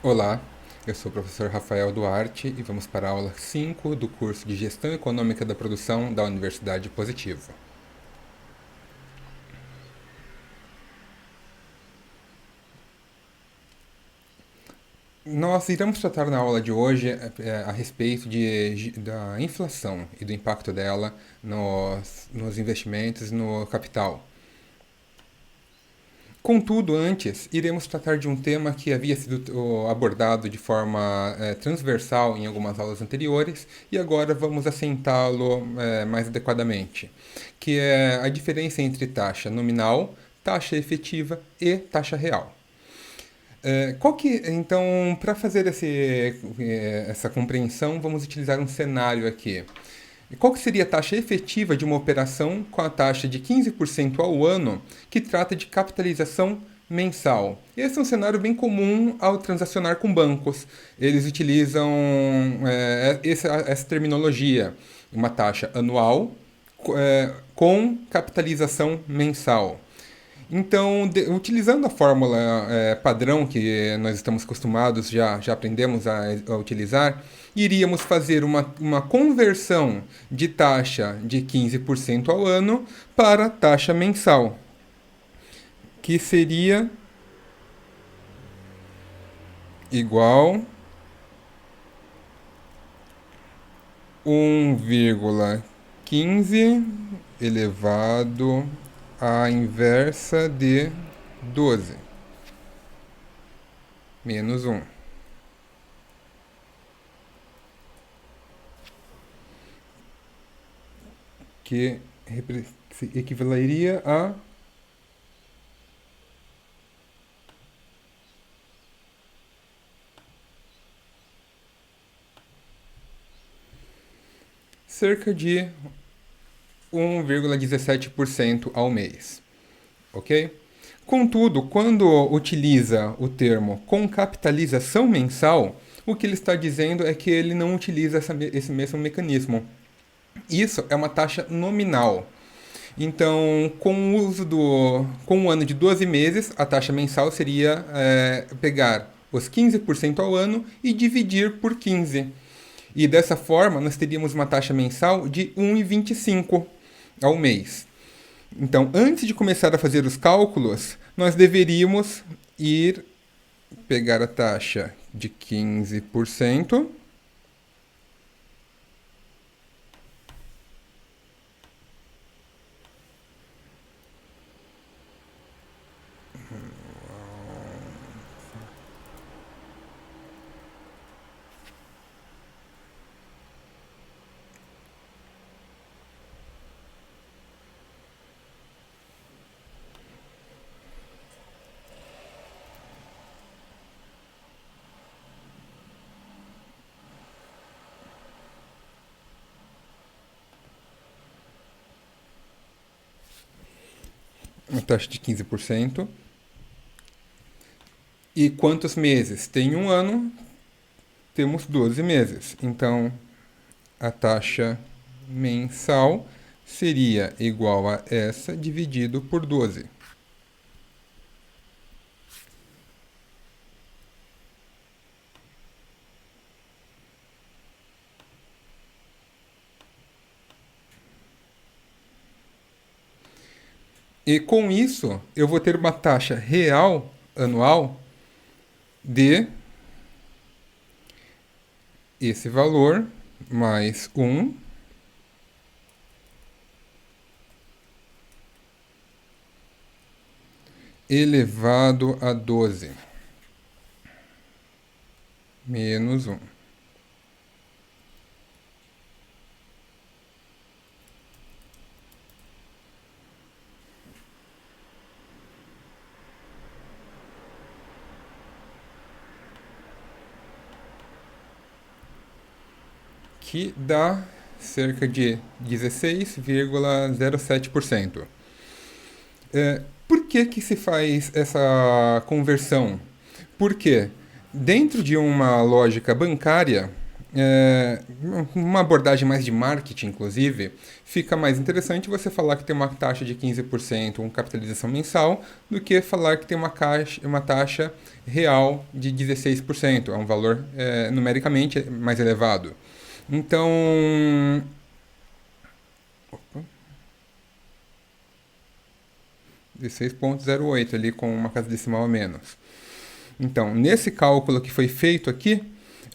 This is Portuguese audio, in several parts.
Olá, eu sou o professor Rafael Duarte e vamos para a aula 5 do curso de Gestão Econômica da Produção da Universidade Positivo. Nós iremos tratar na aula de hoje a respeito da inflação e do impacto dela nos investimentos no capital. Contudo, antes, iremos tratar de um tema que havia sido abordado de forma transversal em algumas aulas anteriores e agora vamos assentá-lo mais adequadamente, que é a diferença entre taxa nominal, taxa efetiva e taxa real. Então, para fazer essa compreensão, vamos utilizar um cenário aqui. Qual que seria a taxa efetiva de uma operação com a taxa de 15% ao ano, que trata de capitalização mensal? Esse é um cenário bem comum ao transacionar com bancos. Eles utilizam essa terminologia, uma taxa anual com capitalização mensal. Então, utilizando a fórmula padrão que nós estamos acostumados, já aprendemos a utilizar, iríamos fazer uma conversão de taxa de 15% ao ano para taxa mensal, que seria igual 1,15 elevado à inversa de 12 menos 1. Que equivaleria a cerca de 1,17% ao mês, ok? Contudo, quando utiliza o termo com capitalização mensal, o que ele está dizendo é que ele não utiliza esse mesmo mecanismo. Isso é uma taxa nominal. Então, com o ano de 12 meses, a taxa mensal seria pegar os 15% ao ano e dividir por 15. E dessa forma, nós teríamos uma taxa mensal de 1,25 ao mês. Então, antes de começar a fazer os cálculos, nós deveríamos ir pegar a taxa de 15%. Uma taxa de 15%. E quantos meses? Tem um ano, temos 12 meses. Então, a taxa mensal seria igual a essa dividido por 12. E com isso, eu vou ter uma taxa real anual de esse valor mais 1 elevado a 12 menos 1. Que dá cerca de 16,07%. Por que se faz essa conversão? Porque dentro de uma lógica bancária, uma abordagem mais de marketing, inclusive, fica mais interessante você falar que tem uma taxa de 15%, uma capitalização mensal, do que falar que tem uma taxa real de 16%. É um valor numericamente mais elevado. Então, 16,08 ali com uma casa decimal a menos. Então, nesse cálculo que foi feito aqui,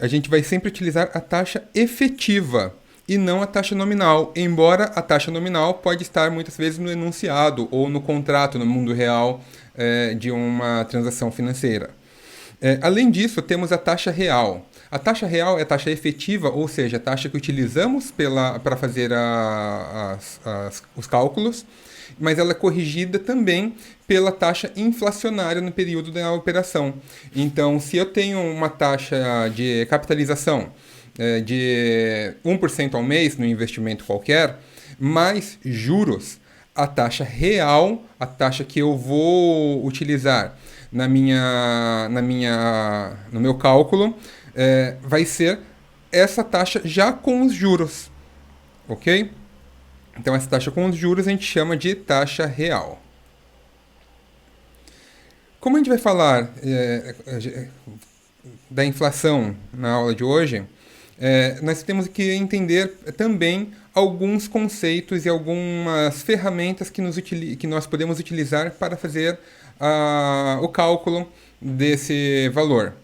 a gente vai sempre utilizar a taxa efetiva e não a taxa nominal, embora a taxa nominal pode estar muitas vezes no enunciado ou no contrato, no mundo real de uma transação financeira. Além disso, temos a taxa real. A taxa real é a taxa efetiva, ou seja, a taxa que utilizamos para fazer os cálculos, mas ela é corrigida também pela taxa inflacionária no período da operação. Então, se eu tenho uma taxa de capitalização de 1% ao mês no investimento qualquer, mais juros, a taxa real, a taxa que eu vou utilizar no meu cálculo, vai ser essa taxa já com os juros, ok? Então, essa taxa com os juros a gente chama de taxa real. Como a gente vai falar da inflação na aula de hoje, nós temos que entender também alguns conceitos e algumas ferramentas que nós podemos utilizar para fazer o cálculo desse valor.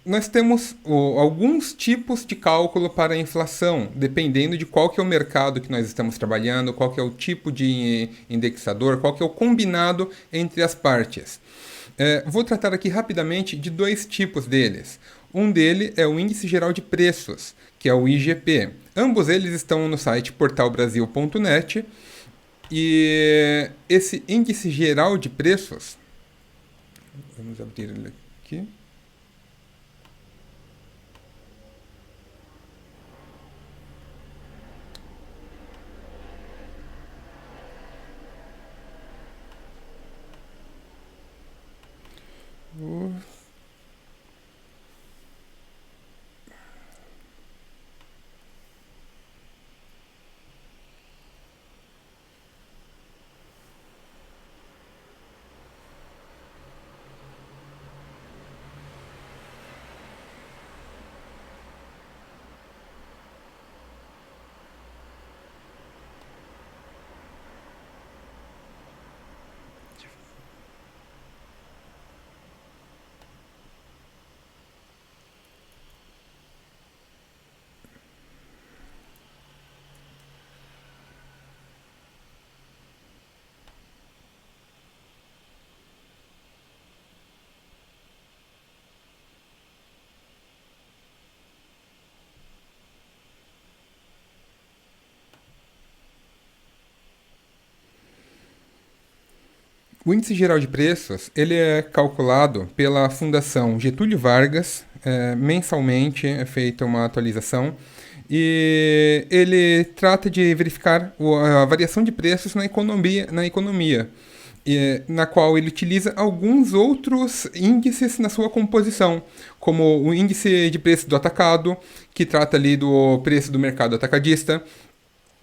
Nós temos alguns tipos de cálculo para a inflação, dependendo de qual que é o mercado que nós estamos trabalhando, qual que é o tipo de indexador, qual que é o combinado entre as partes. Vou tratar aqui rapidamente de dois tipos deles. Um dele é o Índice Geral de Preços, que é o IGP. Ambos eles estão no site portalbrasil.net e esse Índice Geral de Preços, vamos abrir ele aqui. O Índice Geral de Preços ele é calculado pela Fundação Getúlio Vargas, mensalmente é feita uma atualização, e ele trata de verificar a variação de preços na economia na qual ele utiliza alguns outros índices na sua composição, como o índice de preço do atacado, que trata ali do preço do mercado atacadista,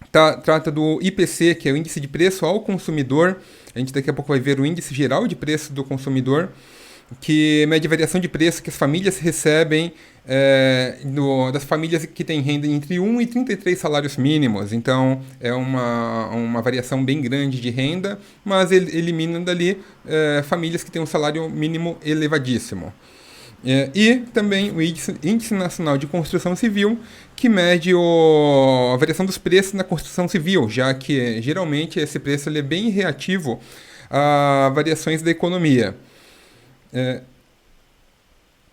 trata do IPC, que é o índice de preço ao consumidor. A gente daqui a pouco vai ver o índice geral de preço do consumidor, que mede a variação de preço que as famílias recebem, das famílias que têm renda entre 1 e 33 salários mínimos. Então, é uma variação bem grande de renda, mas ele elimina dali famílias que têm um salário mínimo elevadíssimo. E também o Índice Nacional de Construção Civil, que mede a variação dos preços na construção civil, já que geralmente esse preço ele é bem reativo a variações da economia.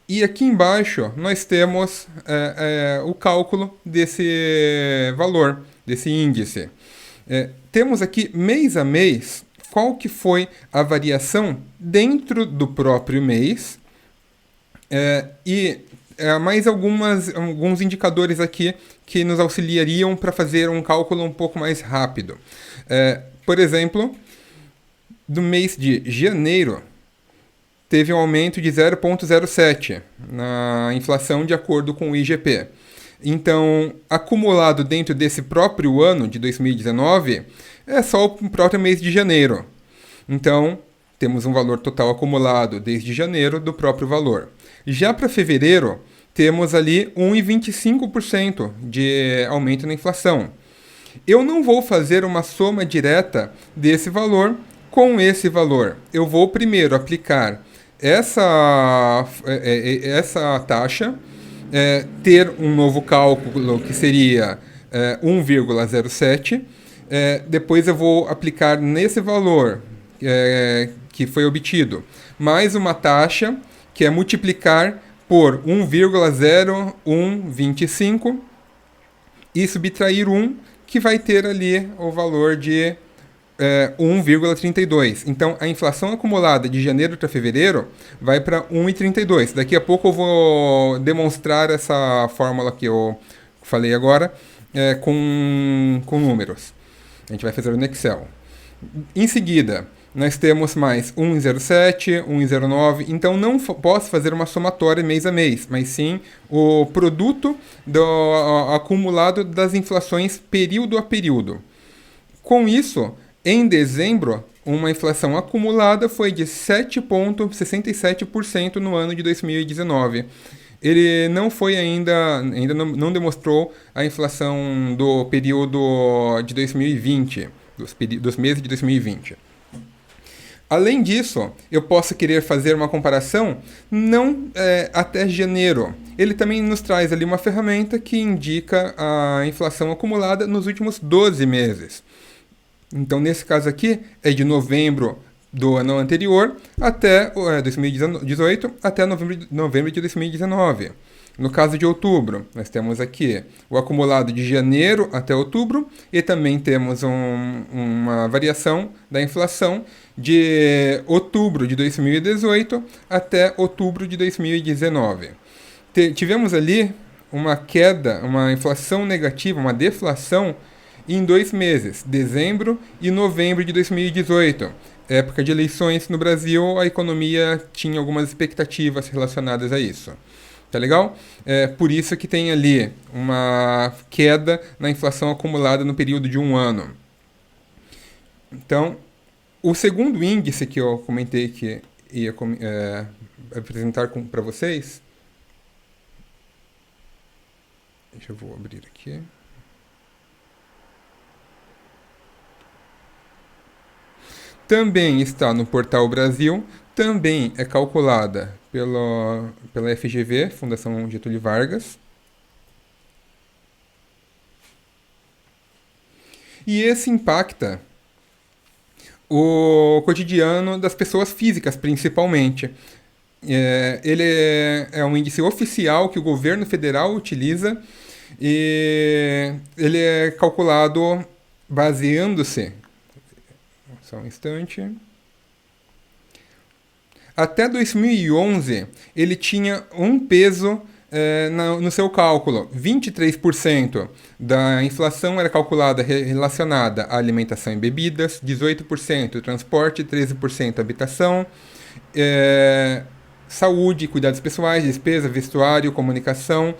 E aqui embaixo nós temos o cálculo desse valor, desse índice. Temos aqui mês a mês qual que foi a variação dentro do próprio mês, e mais alguns indicadores aqui que nos auxiliariam para fazer um cálculo um pouco mais rápido. Por exemplo, do mês de janeiro, teve um aumento de 0,07 na inflação de acordo com o IGP. Então, acumulado dentro desse próprio ano de 2019, é só o próprio mês de janeiro. Então, temos um valor total acumulado desde janeiro do próprio valor. Já para fevereiro, temos ali 1,25% de aumento na inflação. Eu não vou fazer uma soma direta desse valor com esse valor. Eu vou primeiro aplicar essa taxa, ter um novo cálculo que seria 1,07. Depois eu vou aplicar nesse valor que foi obtido mais uma taxa que é multiplicar por 1,0125 e subtrair 1, que vai ter ali o valor de 1,32. Então, a inflação acumulada de janeiro para fevereiro vai para 1,32. Daqui a pouco eu vou demonstrar essa fórmula que eu falei agora com números. A gente vai fazer no Excel. Em seguida, nós temos mais 1,07, 1,09. Então, não posso fazer uma somatória mês a mês, mas sim o produto acumulado das inflações período a período. Com isso, em dezembro, uma inflação acumulada foi de 7,67% no ano de 2019. Ele não foi ainda não demonstrou a inflação do período de 2020, dos meses de 2020. Além disso, eu posso querer fazer uma comparação não até janeiro. Ele também nos traz ali uma ferramenta que indica a inflação acumulada nos últimos 12 meses. Então, nesse caso aqui, é de novembro do ano anterior até 2018, até novembro de 2019. No caso de outubro, nós temos aqui o acumulado de janeiro até outubro e também temos uma variação da inflação de outubro de 2018 até outubro de 2019. Tivemos ali uma queda, uma inflação negativa, uma deflação em 2 meses, dezembro e novembro de 2018. Época de eleições no Brasil, a economia tinha algumas expectativas relacionadas a isso. Tá legal? Por isso que tem ali uma queda na inflação acumulada no período de um ano. Então, o segundo índice que eu comentei que ia apresentar para vocês... Deixa eu abrir aqui. Também está no Portal Brasil, também é calculada pela FGV, Fundação Getúlio Vargas. E esse impacta o cotidiano das pessoas físicas, principalmente. Ele é um índice oficial que o governo federal utiliza e ele é calculado baseando-se... Só um instante. Até 2011, ele tinha um peso no seu cálculo. 23% da inflação era calculada relacionada à alimentação e bebidas, 18% transporte, 13% habitação, saúde, cuidados pessoais, despesa, vestuário, comunicação,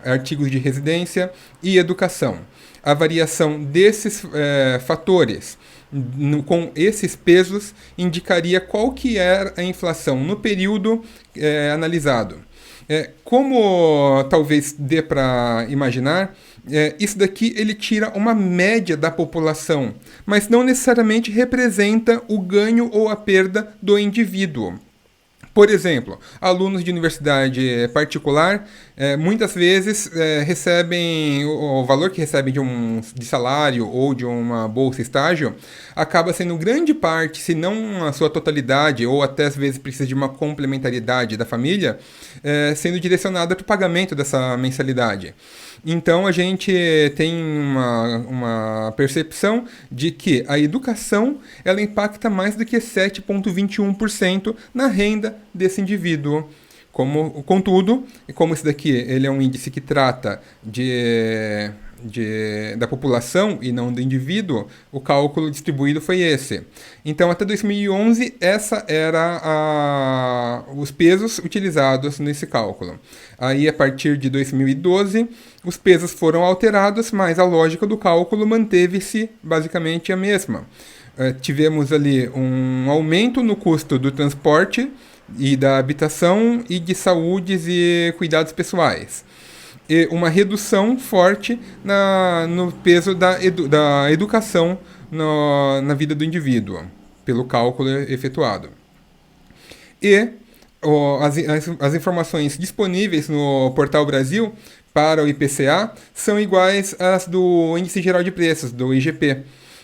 artigos de residência e educação. A variação desses fatores com esses pesos indicaria qual que era a inflação no período analisado. Como talvez dê para imaginar, isso daqui ele tira uma média da população, mas não necessariamente representa o ganho ou a perda do indivíduo. Por exemplo, alunos de universidade particular muitas vezes recebem o valor que recebem de salário ou de uma bolsa estágio acaba sendo grande parte, se não a sua totalidade, ou até às vezes precisa de uma complementariedade da família, sendo direcionada para o pagamento dessa mensalidade. Então a gente tem uma percepção de que a educação ela impacta mais do que 7,21% na renda desse indivíduo. Contudo, como esse daqui ele é um índice que trata da população e não do indivíduo, o cálculo distribuído foi esse. Então, até 2011, essa era os pesos utilizados nesse cálculo. Aí, a partir de 2012, os pesos foram alterados, mas a lógica do cálculo manteve-se basicamente a mesma. Tivemos ali um aumento no custo do transporte e da habitação e de saúdes e cuidados pessoais. E uma redução forte no peso da educação na vida do indivíduo, pelo cálculo efetuado. E as informações disponíveis no Portal Brasil para o IPCA são iguais às do Índice Geral de Preços, do IGP.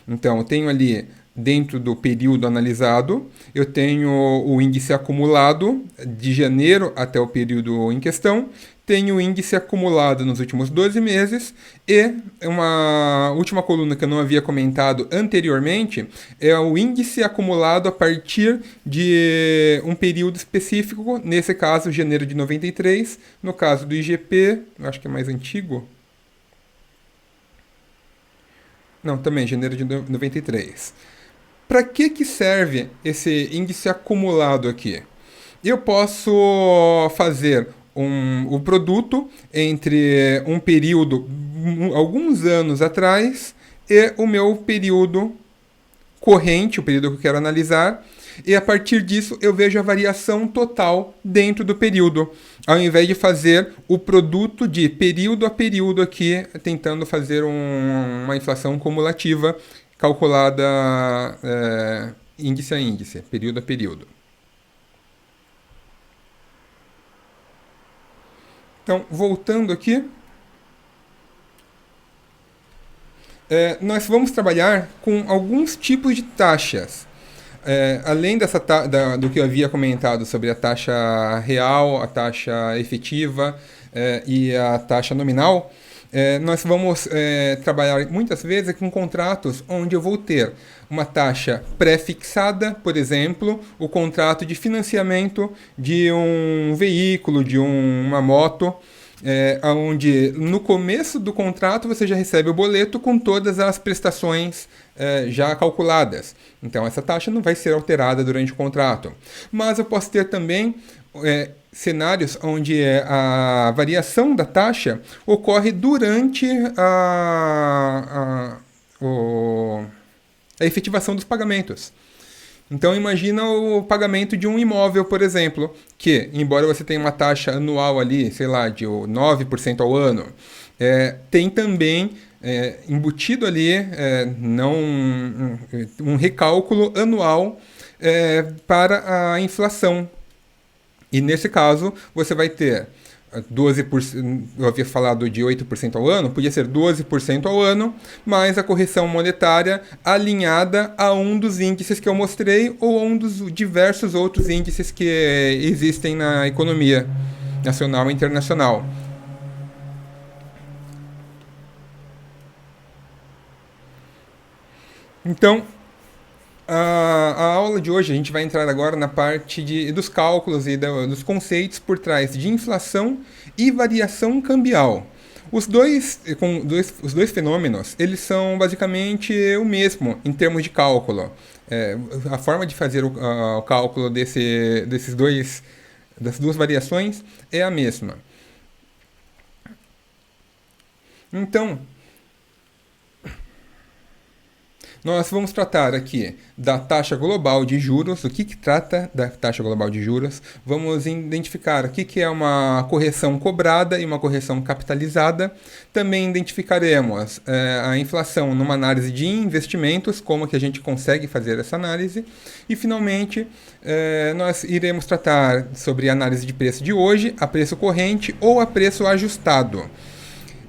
Então, eu tenho ali, dentro do período analisado, eu tenho o índice acumulado de janeiro até o período em questão, tenho o índice acumulado nos últimos 12 meses e uma última coluna que eu não havia comentado anteriormente é o índice acumulado a partir de um período específico, nesse caso, janeiro de 93, no caso do IGP, acho que é mais antigo. Não, também, janeiro de 93. Para que serve esse índice acumulado aqui? Eu posso fazer o produto entre um período, alguns anos atrás, e o meu período corrente, o período que eu quero analisar, e a partir disso eu vejo a variação total dentro do período, ao invés de fazer o produto de período a período aqui, tentando fazer uma inflação cumulativa calculada índice a índice, período a período. Então, voltando aqui, nós vamos trabalhar com alguns tipos de taxas. Além do que eu havia comentado sobre a taxa real, a taxa efetiva e a taxa nominal, nós vamos trabalhar muitas vezes com contratos onde eu vou ter uma taxa pré-fixada, por exemplo, o contrato de financiamento de um veículo, de uma moto, onde no começo do contrato você já recebe o boleto com todas as prestações já calculadas. Então essa taxa não vai ser alterada durante o contrato. Mas eu posso ter também cenários onde a variação da taxa ocorre durante a efetivação dos pagamentos. Então imagina o pagamento de um imóvel, por exemplo, que, embora você tenha uma taxa anual ali, sei lá, de 9% ao ano, tem também embutido ali um recálculo anual para a inflação. E nesse caso, você vai ter 12%, eu havia falado de 8% ao ano, podia ser 12% ao ano, mais a correção monetária alinhada a um dos índices que eu mostrei ou a um dos diversos outros índices que existem na economia nacional e internacional. Então, a aula de hoje a gente vai entrar agora na parte dos cálculos e dos conceitos por trás de inflação e variação cambial. Os dois fenômenos, eles são basicamente o mesmo em termos de cálculo. A forma de fazer o cálculo das duas variações é a mesma. Então, nós vamos tratar aqui da taxa global de juros, o que trata da taxa global de juros. Vamos identificar o que é uma correção cobrada e uma correção capitalizada. Também identificaremos a inflação numa análise de investimentos, como que a gente consegue fazer essa análise. E, finalmente, nós iremos tratar sobre a análise de preço de hoje, a preço corrente ou a preço ajustado.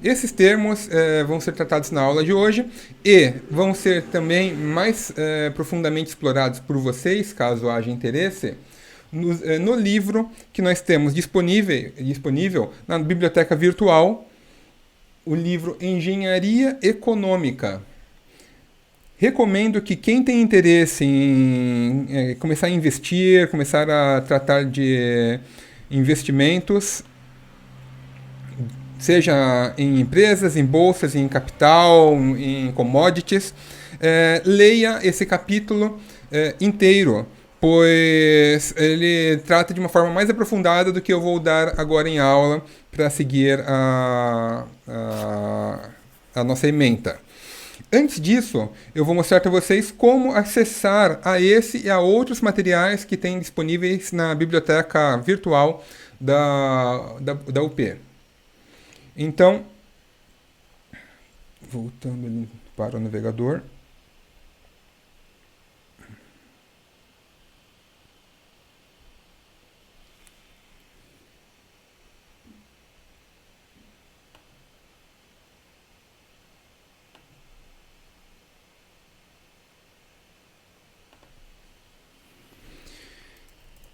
Esses termos vão ser tratados na aula de hoje e vão ser também mais profundamente explorados por vocês, caso haja interesse, no livro que nós temos disponível na biblioteca virtual, o livro Engenharia Econômica. Recomendo que quem tem interesse em começar a investir, começar a tratar de investimentos, seja em empresas, em bolsas, em capital, em commodities, leia esse capítulo inteiro, pois ele trata de uma forma mais aprofundada do que eu vou dar agora em aula para seguir a nossa ementa. Antes disso, eu vou mostrar para vocês como acessar a esse e a outros materiais que tem disponíveis na biblioteca virtual da UP. Então, voltando ali para o navegador.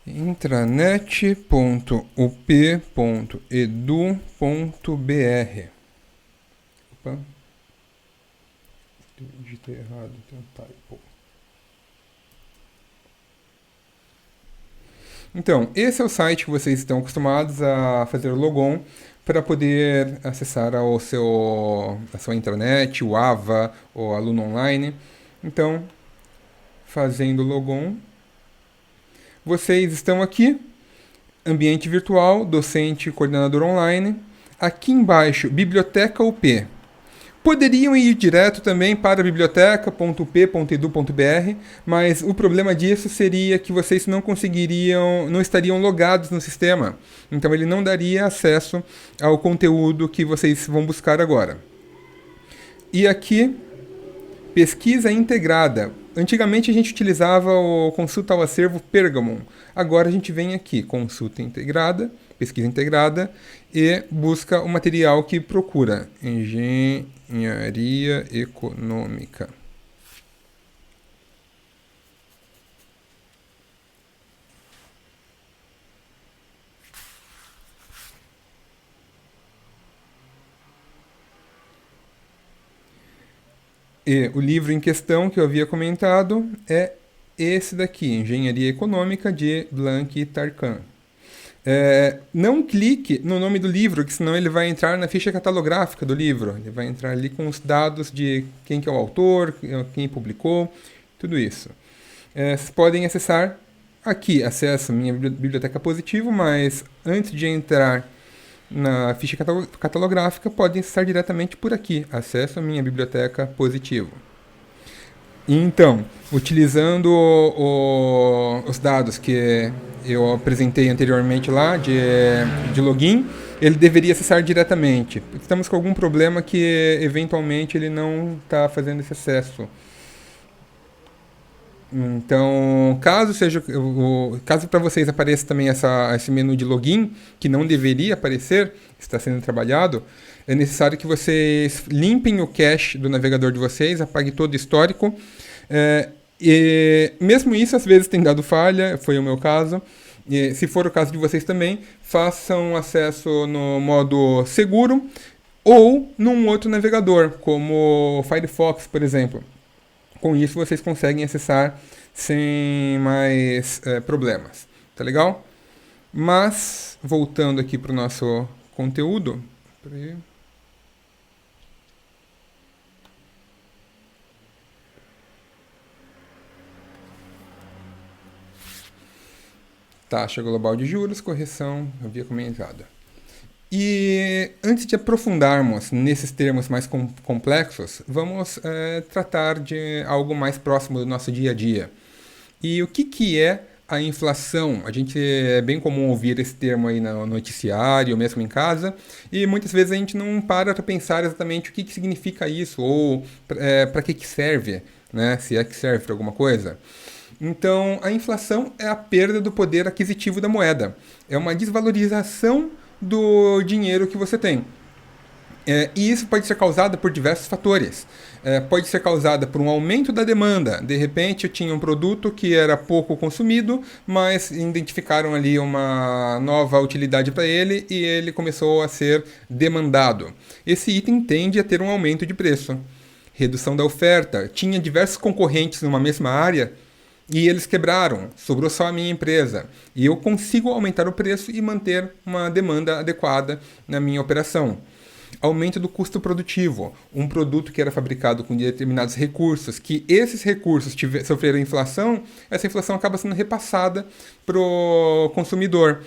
intranet.up.edu.br. Opa, digitei errado, tem um typo. Então, esse é o site que vocês estão acostumados a fazer o logon para poder acessar a sua intranet, o AVA, o aluno online. Então, fazendo o logon, vocês estão aqui, ambiente virtual, docente, coordenador online. Aqui embaixo, biblioteca UP. Poderiam ir direto também para biblioteca.up.edu.br, mas o problema disso seria que vocês não estariam logados no sistema. Então ele não daria acesso ao conteúdo que vocês vão buscar agora. E aqui, pesquisa integrada. Antigamente a gente utilizava o consulta ao acervo Pergamon. Agora a gente vem aqui, consulta integrada, pesquisa integrada, e busca o material que procura. Engenharia econômica. E o livro em questão que eu havia comentado é esse daqui, Engenharia Econômica, de Blanc e Tarkan. Não clique no nome do livro, que senão ele vai entrar na ficha catalográfica do livro. Ele vai entrar ali com os dados de quem que é o autor, quem publicou, tudo isso. Vocês podem acessar aqui, acesso a minha biblioteca Positivo, mas antes de entrar na ficha catalográfica, podem acessar diretamente por aqui, acesso a minha biblioteca Positivo. Então, utilizando os dados que eu apresentei anteriormente lá, de login, ele deveria acessar diretamente. Estamos com algum problema que, eventualmente, ele não está fazendo esse acesso. Então, caso para vocês apareça também esse menu de login, que não deveria aparecer, está sendo trabalhado, é necessário que vocês limpem o cache do navegador de vocês, apague todo o histórico. E mesmo isso, às vezes tem dado falha, foi o meu caso. E, se for o caso de vocês também, façam acesso no modo seguro ou num outro navegador, como o Firefox, por exemplo. Com isso, vocês conseguem acessar sem mais problemas. Tá legal? Mas, voltando aqui para o nosso conteúdo. Peraí. Taxa global de juros, correção, havia comentado. E antes de aprofundarmos nesses termos mais complexos, vamos tratar de algo mais próximo do nosso dia a dia. E o que é a inflação? A gente é bem comum ouvir esse termo aí no noticiário, mesmo em casa, e muitas vezes a gente não para pensar exatamente o que significa isso, ou para que serve, né? Se é que serve para alguma coisa. Então, a inflação é a perda do poder aquisitivo da moeda. É uma desvalorização do dinheiro que você tem. E isso pode ser causado por diversos fatores. Pode ser causada por um aumento da demanda. De repente, eu tinha um produto que era pouco consumido, mas identificaram ali uma nova utilidade para ele e ele começou a ser demandado. Esse item tende a ter um aumento de preço. Redução da oferta. Tinha diversos concorrentes numa mesma área e eles quebraram, sobrou só a minha empresa. E eu consigo aumentar o preço e manter uma demanda adequada na minha operação. Aumento do custo produtivo. Um produto que era fabricado com determinados recursos, que esses recursos sofreram inflação, essa inflação acaba sendo repassada para o consumidor.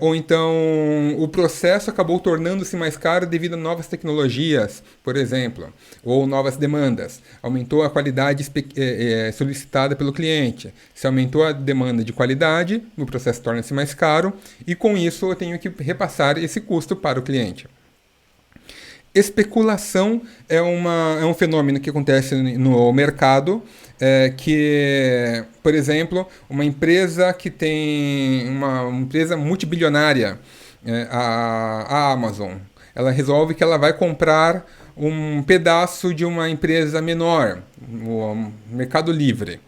Ou então o processo acabou tornando-se mais caro devido a novas tecnologias, por exemplo, ou novas demandas. Aumentou a qualidade solicitada pelo cliente. Se aumentou a demanda de qualidade, o processo torna-se mais caro e com isso eu tenho que repassar esse custo para o cliente. Especulação é um fenômeno que acontece no mercado, que, por exemplo, uma empresa que tem uma empresa multibilionária, a Amazon, ela resolve que ela vai comprar um pedaço de uma empresa menor, o Mercado Livre.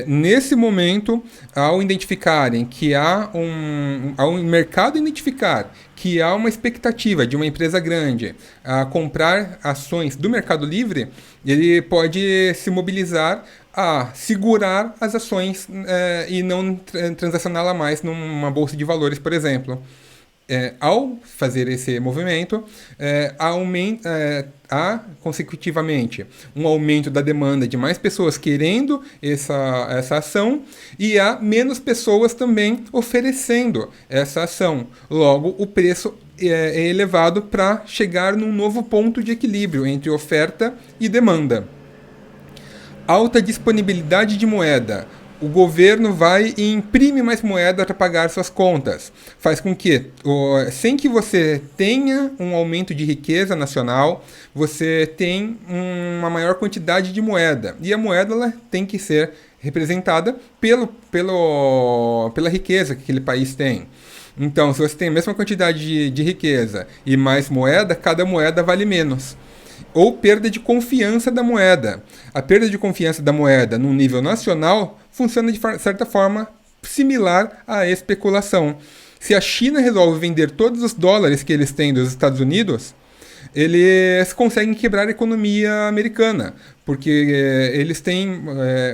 Nesse momento, ao identificarem que ao mercado identificar que há uma expectativa de uma empresa grande a comprar ações do Mercado Livre, ele pode se mobilizar a segurar as ações e não transacioná-la mais numa bolsa de valores, por exemplo. Ao fazer esse movimento, há consecutivamente um aumento da demanda de mais pessoas querendo essa ação e há menos pessoas também oferecendo essa ação. Logo, o preço é elevado para chegar num novo ponto de equilíbrio entre oferta e demanda. Alta disponibilidade de moeda. O governo vai e imprime mais moeda para pagar suas contas. Faz com que, sem que você tenha um aumento de riqueza nacional, você tem uma maior quantidade de moeda. E a moeda ela tem que ser representada pela riqueza que aquele país tem. Então, se você tem a mesma quantidade de riqueza e mais moeda, cada moeda vale menos. Ou perda de confiança da moeda. A perda de confiança da moeda no nível nacional funciona de certa forma similar à especulação. Se a China resolve vender todos os dólares que eles têm dos Estados Unidos, eles conseguem quebrar a economia americana, porque eles têm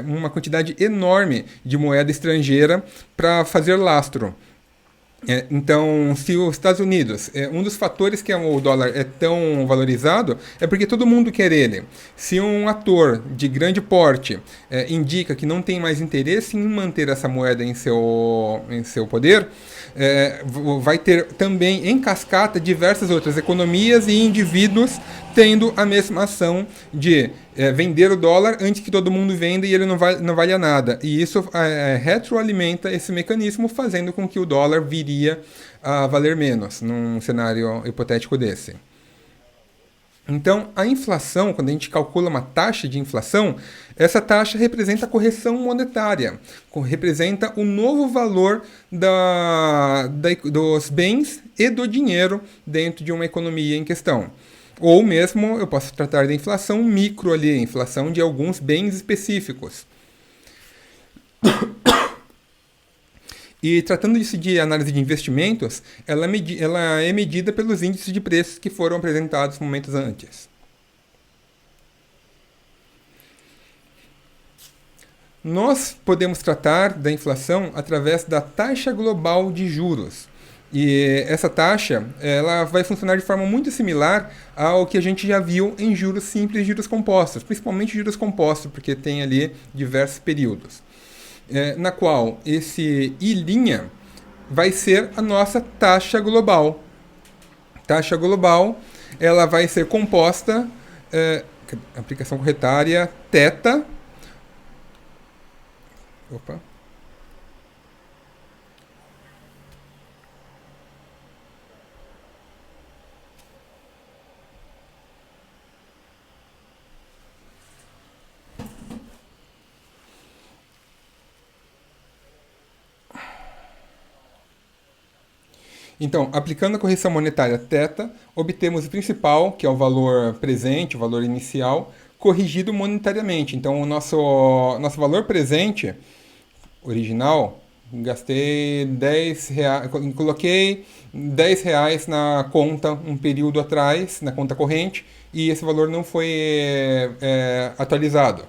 uma quantidade enorme de moeda estrangeira para fazer lastro. Então, se os Estados Unidos, um dos fatores que o dólar é tão valorizado é porque todo mundo quer ele. Se um ator de grande porte indica que não tem mais interesse em manter essa moeda em seu poder, vai ter também em cascata diversas outras economias e indivíduos tendo a mesma ação de vender o dólar antes que todo mundo venda e ele não valha nada. E isso retroalimenta esse mecanismo, fazendo com que o dólar viria a valer menos, num cenário hipotético desse. Então, a inflação, quando a gente calcula uma taxa de inflação, essa taxa representa a correção monetária, representa o novo valor dos bens e do dinheiro dentro de uma economia em questão. Ou mesmo, eu posso tratar da inflação micro ali, inflação de alguns bens específicos. E tratando-se de análise de investimentos, ela é medida pelos índices de preços que foram apresentados momentos antes. Nós podemos tratar da inflação através da taxa global de juros. E essa taxa ela vai funcionar de forma muito similar ao que a gente já viu em juros simples e juros compostos, principalmente juros compostos, porque tem ali diversos períodos. Na qual esse I' vai ser a nossa taxa global. Taxa global, ela vai ser composta, aplicação corretária, θ. Opa. Então, aplicando a correção monetária θ, obtemos o principal, que é o valor presente, o valor inicial, corrigido monetariamente. Então, o nosso valor presente, original, gastei 10 reais, coloquei 10 reais na conta um período atrás, na conta corrente, e esse valor não foi atualizado.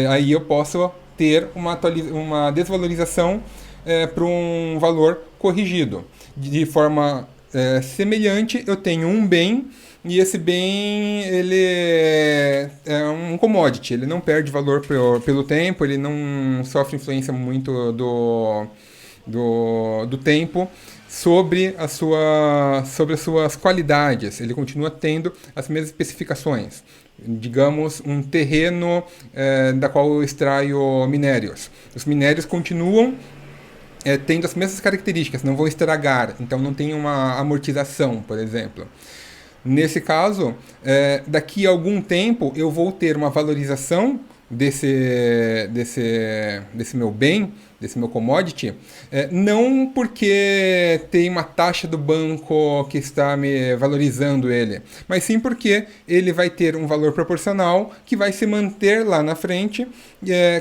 Aí eu posso ter uma desvalorização para um valor corrigido, de forma semelhante, eu tenho um bem e esse bem ele é um commodity, ele não perde valor pelo tempo, ele não sofre influência muito do tempo sobre as suas qualidades. Ele continua tendo as mesmas especificações. Digamos, um terreno da qual eu extraio minérios. Os minérios continuam tendo as mesmas características, não vão estragar, então não tem uma amortização, por exemplo. Nesse caso, daqui a algum tempo eu vou ter uma valorização desse meu bem, desse meu commodity, não porque tem uma taxa do banco que está me valorizando ele, mas sim porque ele vai ter um valor proporcional que vai se manter lá na frente,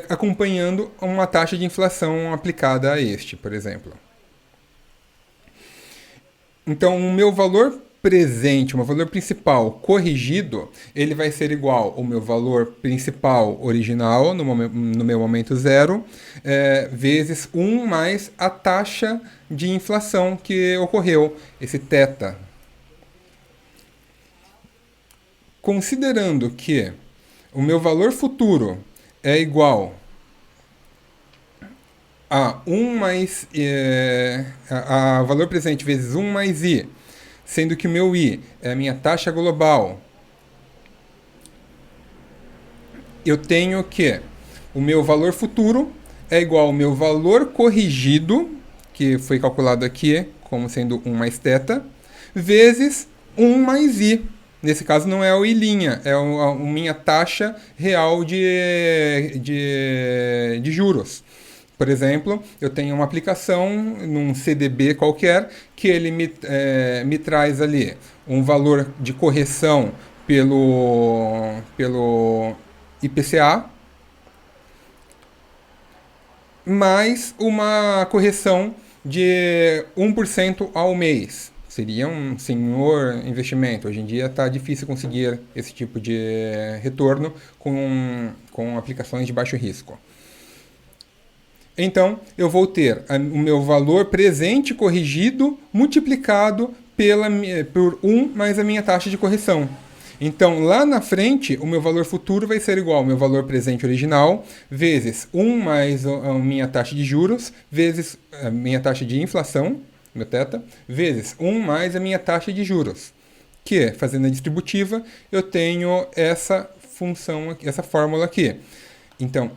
acompanhando uma taxa de inflação aplicada a este, por exemplo. Então, o meu valor presente, o meu valor principal corrigido, ele vai ser igual ao meu valor principal original, no meu momento zero, vezes 1 mais a taxa de inflação que ocorreu, esse θ. Considerando que o meu valor futuro é igual a 1 mais a valor presente vezes 1 mais i, sendo que o meu i é a minha taxa global, eu tenho que o meu valor futuro é igual ao meu valor corrigido, que foi calculado aqui como sendo 1 mais θ, vezes 1 mais i. Nesse caso não é o i', é a minha taxa real de juros. Por exemplo, eu tenho uma aplicação num CDB qualquer que ele me traz ali um valor de correção pelo IPCA, mais uma correção de 1% ao mês. Seria um senhor investimento. Hoje em dia está difícil conseguir esse tipo de retorno com aplicações de baixo risco. Então, eu vou ter o meu valor presente corrigido multiplicado por 1 mais a minha taxa de correção. Então, lá na frente, o meu valor futuro vai ser igual ao meu valor presente original, vezes 1 mais a minha taxa de juros, vezes a minha taxa de inflação, meu θ, vezes 1 mais a minha taxa de juros. Que, fazendo a distributiva, eu tenho essa função, essa fórmula aqui. Então,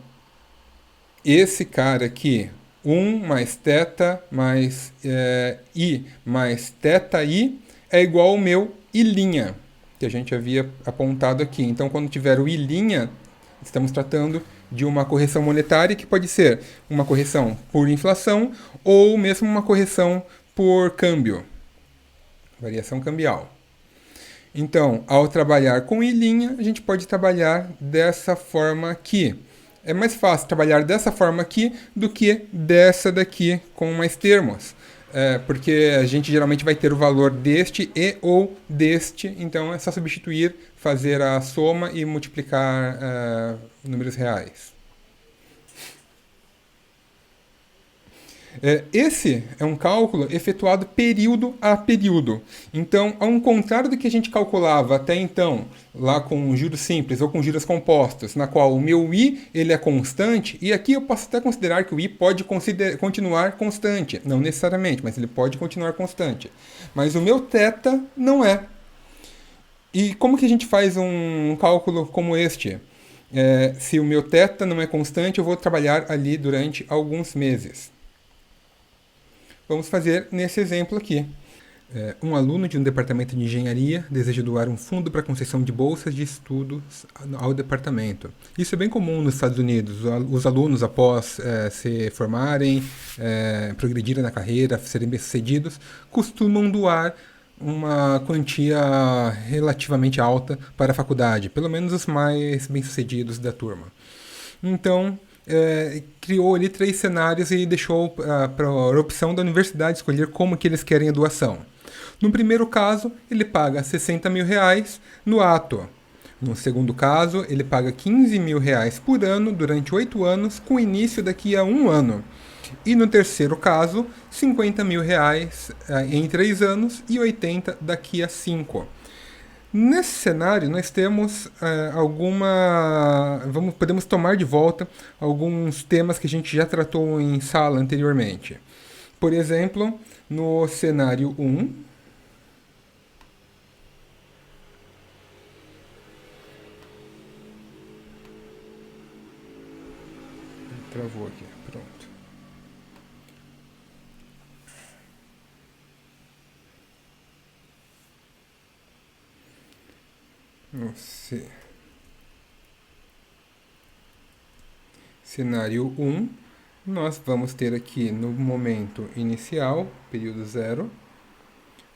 esse cara aqui, 1 mais θ mais i mais θi, é igual ao meu i', que a gente havia apontado aqui. Então, quando tiver o i', estamos tratando de uma correção monetária que pode ser uma correção por inflação ou mesmo uma correção por câmbio, variação cambial. Então, ao trabalhar com i', a gente pode trabalhar dessa forma aqui. É mais fácil trabalhar dessa forma aqui do que dessa daqui com mais termos. Porque a gente geralmente vai ter o valor deste e ou deste, então é só substituir, fazer a soma e multiplicar números reais. Esse é um cálculo efetuado período a período. Então, ao contrário do que a gente calculava até então, lá com juros simples ou com juros compostos, na qual o meu i ele é constante, e aqui eu posso até considerar que o i pode continuar constante. Não necessariamente, mas ele pode continuar constante. Mas o meu θ não é. E como que a gente faz um cálculo como este? Se o meu θ não é constante, eu vou trabalhar ali durante alguns meses. Vamos fazer nesse exemplo aqui. Um aluno de um departamento de engenharia deseja doar um fundo para concessão de bolsas de estudos ao departamento. Isso é bem comum nos Estados Unidos. Os alunos, após se formarem, progredirem na carreira, serem bem-sucedidos, costumam doar uma quantia relativamente alta para a faculdade, pelo menos os mais bem-sucedidos da turma. Então, criou ali 3 cenários e deixou para a opção da universidade escolher como que eles querem a doação. No primeiro caso, ele paga R$60 mil no ato. No segundo caso, ele paga R$15 mil por ano durante 8 anos, com início daqui a 1 ano. E no terceiro caso, R$ 50.000 em 3 anos e 80 daqui a 5. Nesse cenário, nós temos podemos tomar de volta alguns temas que a gente já tratou em sala anteriormente. Por exemplo, no cenário 1, travou aqui, pronto. Cenário 1, nós vamos ter aqui no momento inicial, período 0,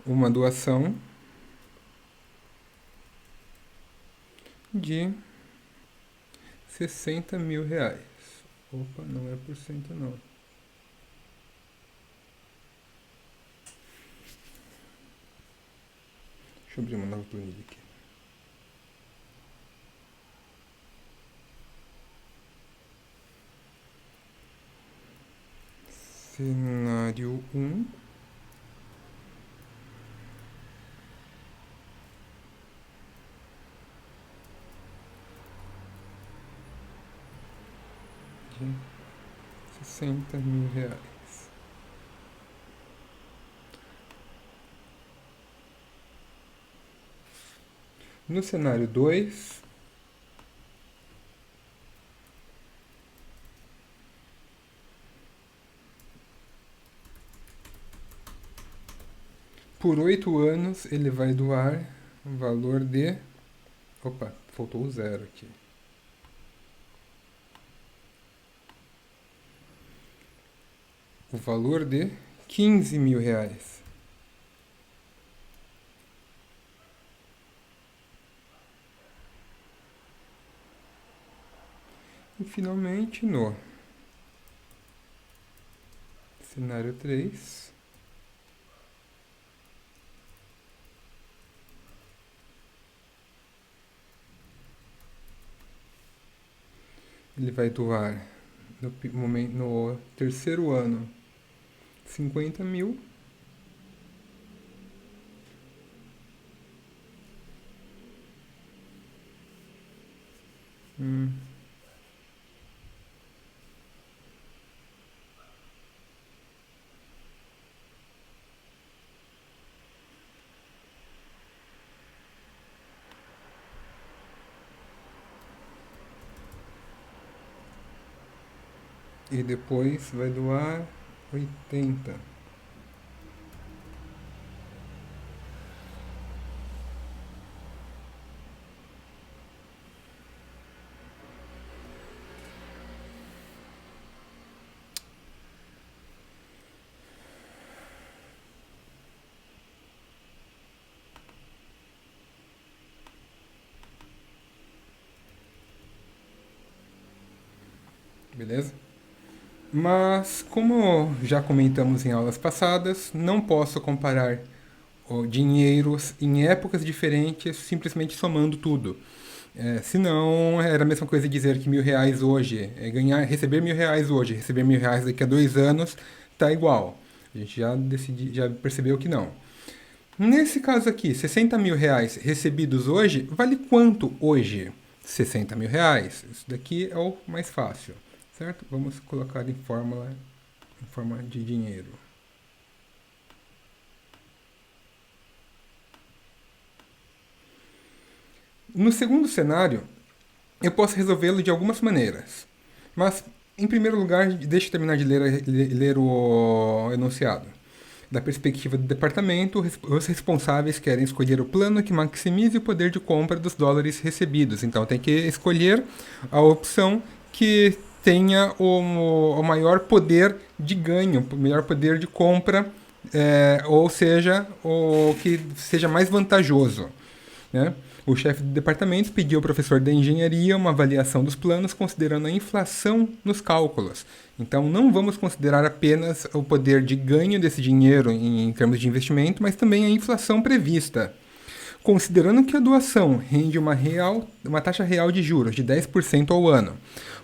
uma doação de R$ 60.000. Opa, não é por cento não. Deixa eu abrir uma nova planilha aqui. Cenário 1. De R$ 60.000. No cenário 2, por 8 anos ele vai doar um valor de... Opa, faltou o 0 aqui. O valor de R$ 15.000. E finalmente no cenário 3, ele vai doar no terceiro ano 50.000. E depois vai doar 80. Beleza? Mas, como já comentamos em aulas passadas, não posso comparar dinheiros em épocas diferentes simplesmente somando tudo. Senão, era a mesma coisa dizer que R$ 1.000 hoje, receber R$ 1.000 hoje, receber R$ 1.000 daqui a 2 anos, tá igual. A gente já percebeu que não. Nesse caso aqui, R$ 60.000 recebidos hoje, vale quanto hoje? R$ 60.000. Isso daqui é o mais fácil. Certo? Vamos colocar em forma de dinheiro. No segundo cenário, eu posso resolvê-lo de algumas maneiras. Mas, em primeiro lugar, deixa eu terminar de ler o enunciado. Da perspectiva do departamento, os responsáveis querem escolher o plano que maximize o poder de compra dos dólares recebidos. Então, tem que escolher a opção que tenha o maior poder de ganho, o maior poder de compra, ou seja, o que seja mais vantajoso, né? O chefe do departamento pediu ao professor da engenharia uma avaliação dos planos considerando a inflação nos cálculos. Então, não vamos considerar apenas o poder de ganho desse dinheiro em termos de investimento, mas também a inflação prevista. considerando que a doação rende uma taxa real de juros de 10% ao ano.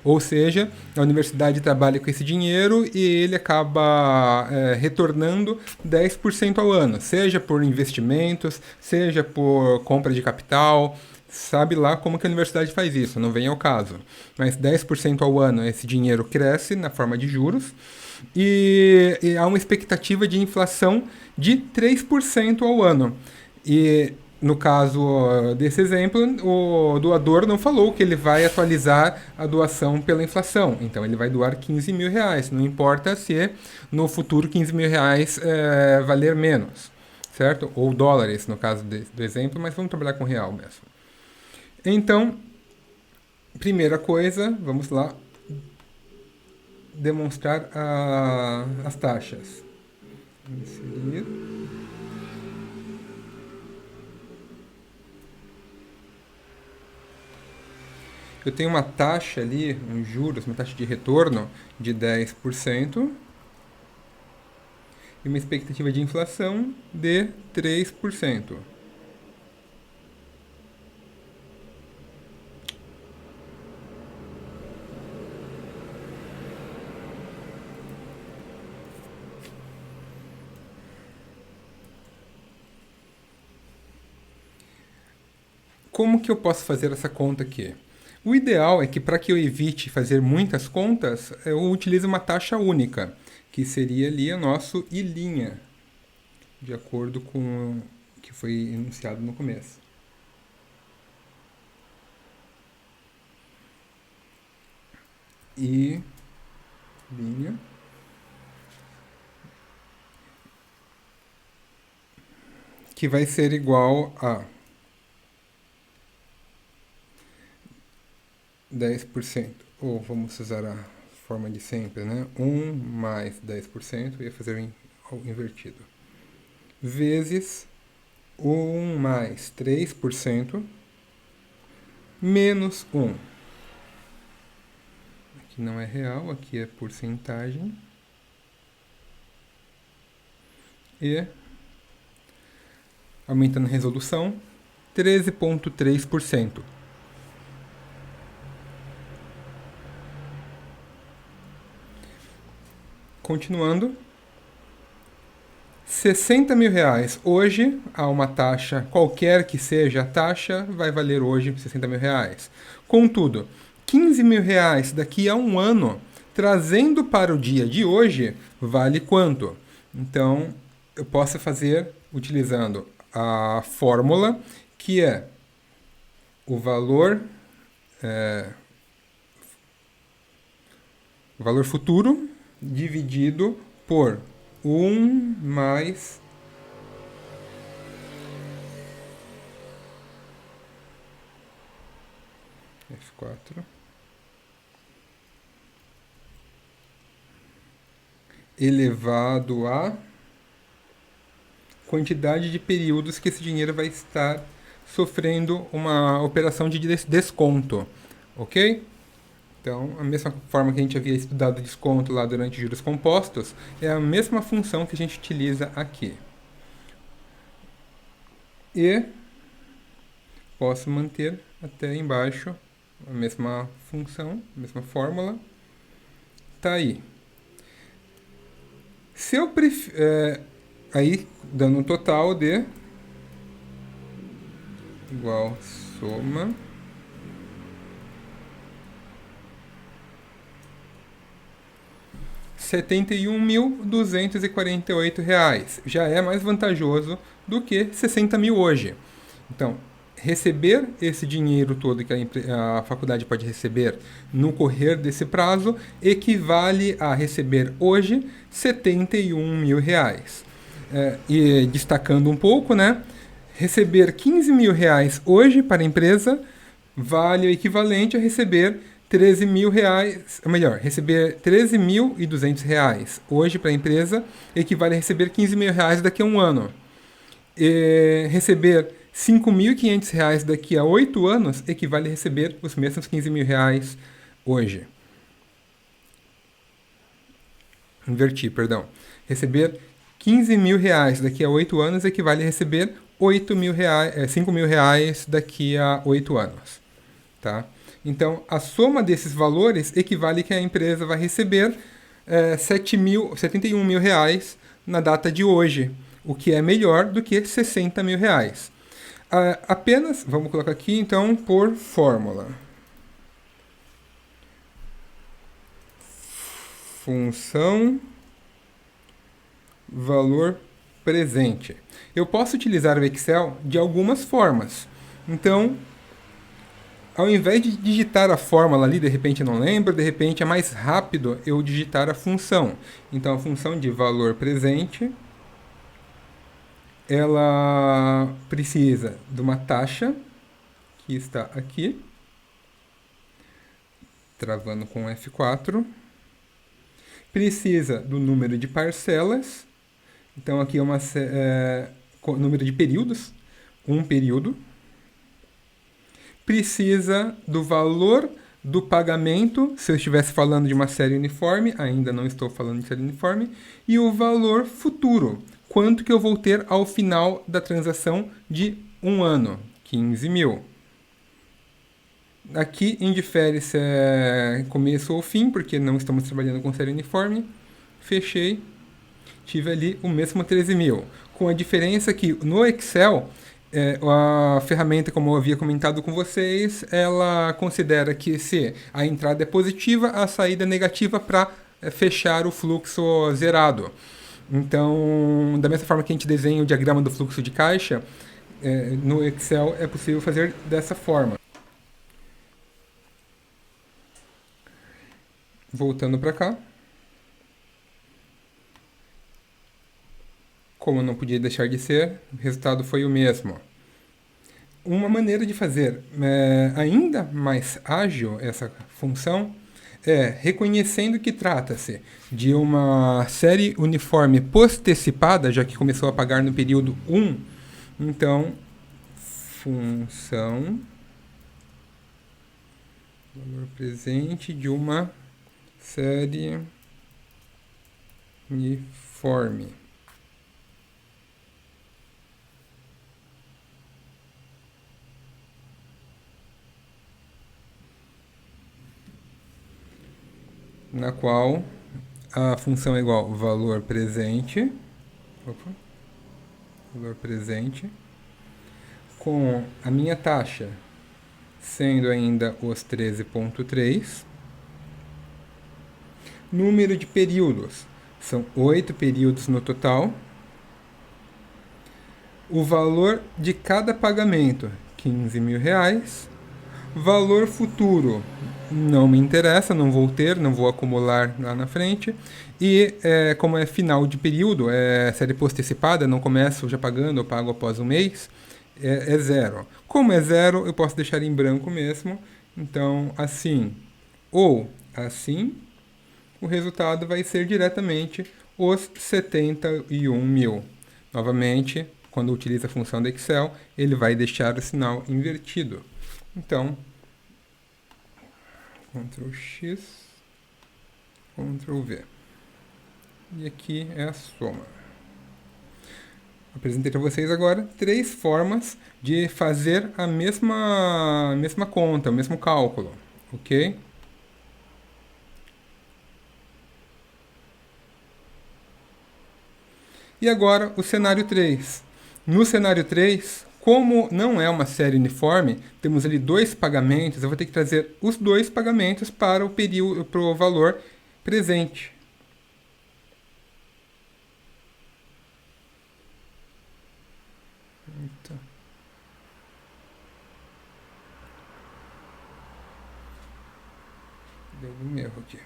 Ou seja, a universidade trabalha com esse dinheiro e ele acaba retornando 10% ao ano, seja por investimentos, seja por compra de capital. Sabe lá como que a universidade faz isso, não vem ao caso. Mas 10% ao ano esse dinheiro cresce na forma de juros e há uma expectativa de inflação de 3% ao ano. E no caso desse exemplo, o doador não falou que ele vai atualizar a doação pela inflação. Então ele vai doar 15 mil reais. Não importa se no futuro 15 mil reais valer menos, certo? Ou dólares, no caso do exemplo, mas vamos trabalhar com real mesmo. Então, primeira coisa, vamos lá demonstrar as taxas. Inserir. Eu tenho uma taxa ali, um juros, uma taxa de retorno de 10% e uma expectativa de inflação de 3%. Como que eu posso fazer essa conta aqui? O ideal é que, para que eu evite fazer muitas contas, eu utilize uma taxa única, que seria ali o nosso I', de acordo com o que foi enunciado no começo. I', que vai ser igual a 10%, ou vamos usar a forma de sempre, né? 1 mais 10%, eu ia fazer o invertido, vezes 1 mais 3%, menos 1. Aqui não é real, aqui é porcentagem. E, aumentando a resolução, 13,3%. Continuando, 60 mil reais. Hoje, há uma taxa, qualquer que seja a taxa, vai valer hoje 60 mil reais. Contudo, 15 mil reais daqui a um ano, trazendo para o dia de hoje, vale quanto? Então, eu posso fazer utilizando a fórmula, que é o valor futuro dividido por 1 mais F4 elevado a quantidade de períodos que esse dinheiro vai estar sofrendo uma operação de desconto, ok? Então, a mesma forma que a gente havia estudado desconto lá durante juros compostos, é a mesma função que a gente utiliza aqui. E posso manter até embaixo a mesma função, a mesma fórmula. Tá aí. Se eu aí, dando um total de igual soma R$71.248. Já é mais vantajoso do que 60 mil hoje. Então, receber esse dinheiro todo que a faculdade pode receber no correr desse prazo equivale a receber hoje 71 mil reais. E destacando um pouco, né? Receber 15 mil reais hoje para a empresa vale o equivalente a receber 13 mil reais, ou melhor, receber 13.200 reais hoje para a empresa equivale a receber 15 mil reais daqui a um ano. E receber 5.500 reais daqui a 8 anos equivale a receber os mesmos 15 mil reais hoje. Inverti, perdão. Receber 15 mil reais daqui a 8 anos equivale a receber 5.000 reais daqui a 8 anos. Tá? Então, a soma desses valores equivale que a empresa vai receber 71 mil reais na data de hoje, o que é melhor do que 60 mil reais. Apenas, vamos colocar aqui então por fórmula. Função valor presente. Eu posso utilizar o Excel de algumas formas. Então, ao invés de digitar a fórmula ali, de repente eu não lembro, de repente é mais rápido eu digitar a função. Então, a função de valor presente, ela precisa de uma taxa, que está aqui, travando com F4. Precisa do número de parcelas, então aqui é número de períodos, um período. Precisa do valor do pagamento, se eu estivesse falando de uma série uniforme, ainda não estou falando de série uniforme, e o valor futuro, quanto que eu vou ter ao final da transação de um ano, 15 mil. Aqui indifere se é começo ou fim, porque não estamos trabalhando com série uniforme. Fechei, tive ali o mesmo 13 mil. Com a diferença que no Excel, a ferramenta, como eu havia comentado com vocês, ela considera que se a entrada é positiva, a saída é negativa para fechar o fluxo zerado. Então, da mesma forma que a gente desenha o diagrama do fluxo de caixa, no Excel é possível fazer dessa forma. Voltando para cá. Como não podia deixar de ser, o resultado foi o mesmo. Uma maneira de fazer ainda mais ágil essa função é reconhecendo que trata-se de uma série uniforme postecipada, já que começou a pagar no período 1. Então, função valor presente de uma série uniforme. Na qual a função é igual valor presente, valor presente, com a minha taxa sendo ainda os 13,3. Número de períodos, são 8 períodos no total. O valor de cada pagamento, 15 mil reais. Valor futuro, não me interessa, não vou ter, não vou acumular lá na frente. E como é final de período, é série postecipada, não começo já pagando, eu pago após um mês, é zero. Como é zero, eu posso deixar em branco mesmo. Então, assim ou assim, o resultado vai ser diretamente os 71 mil. Novamente, quando utiliza a função do Excel, ele vai deixar o sinal invertido. Então, Ctrl X, Ctrl V. E aqui é a soma. Apresentei para vocês agora 3 formas de fazer a mesma conta, o mesmo cálculo, ok? E agora o cenário 3. No cenário 3, como não é uma série uniforme, temos ali 2 pagamentos, eu vou ter que trazer os 2 pagamentos para o período, para o valor presente. Então, deu um erro aqui.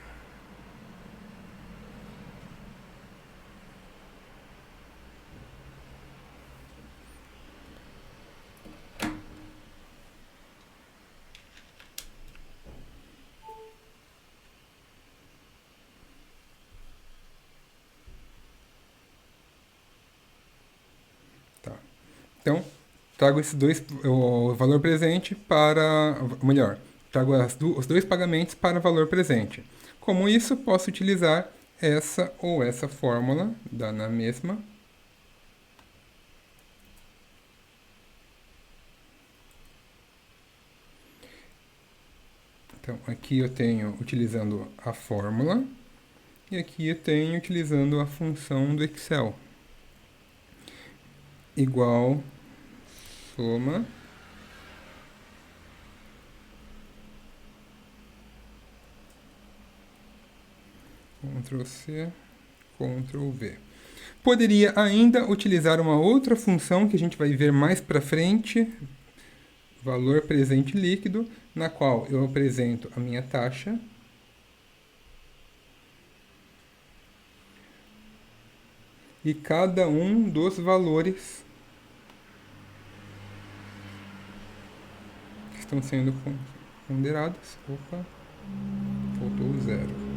Então, trago esses o valor presente para, melhor, trago os 2 pagamentos para valor presente. Como isso, posso utilizar essa ou essa fórmula, dá na mesma. Então, aqui eu tenho utilizando a fórmula e aqui eu tenho utilizando a função do Excel. Igual soma Ctrl C, Ctrl V. Poderia ainda utilizar uma outra função que a gente vai ver mais para frente, valor presente líquido, na qual eu apresento a minha taxa e cada um dos valores que estão sendo ponderados. Opa, faltou o 0.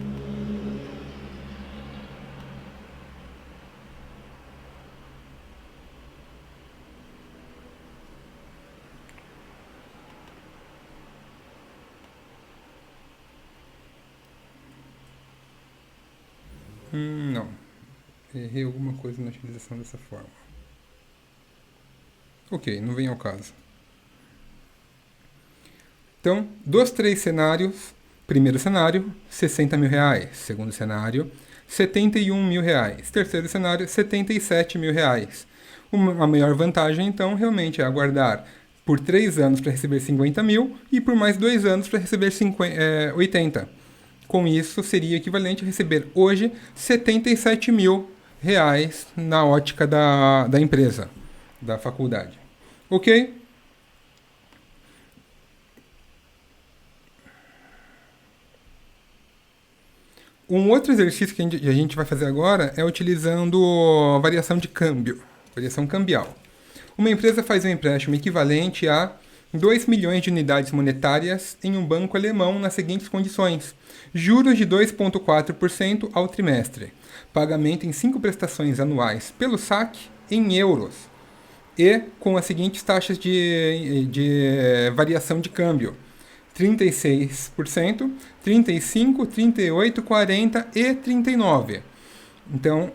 Não. Errei alguma coisa na utilização dessa forma. Ok, não vem ao caso. Então, dos 3 cenários, primeiro cenário, 60 mil reais. Segundo cenário, 71 mil reais. Terceiro cenário, 77 mil reais. A maior vantagem, então, realmente é aguardar por 3 anos para receber 50 mil e por mais 2 anos para receber 80. Com isso, seria equivalente a receber hoje 77 mil reais na ótica da empresa, da faculdade. Ok? Um outro exercício que a gente vai fazer agora é utilizando a variação de câmbio, variação cambial. Uma empresa faz um empréstimo equivalente a 2 milhões de unidades monetárias em um banco alemão nas seguintes condições: juros de 2,4% ao trimestre, pagamento em 5 prestações anuais pelo saque em euros e com as seguintes taxas de variação de câmbio: 36%, 35%, 38%, 40% e 39%. Então,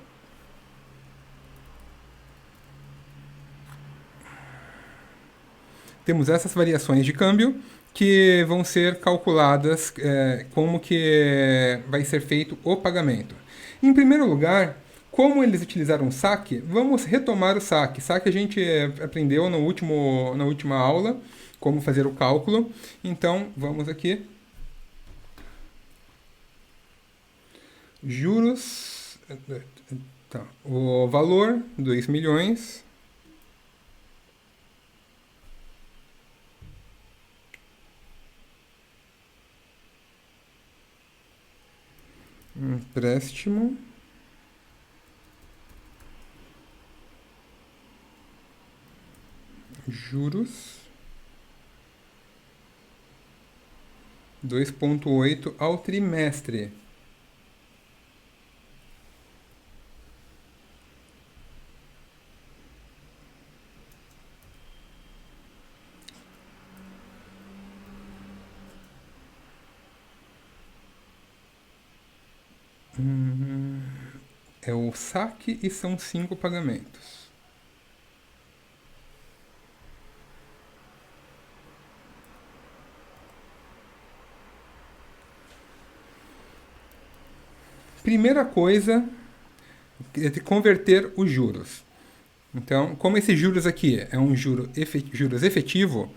temos essas variações de câmbio que vão ser calculadas como que vai ser feito o pagamento. Em primeiro lugar, como eles utilizaram o saque, vamos retomar o saque. Saque a gente aprendeu na última aula, como fazer o cálculo. Então, vamos aqui. Juros. Tá. O valor, 2 milhões. Empréstimo. Juros. 2,8 ao trimestre. É o saque e são 5 pagamentos. Primeira coisa é de converter os juros. Então, como esses juros aqui é um juros efetivo,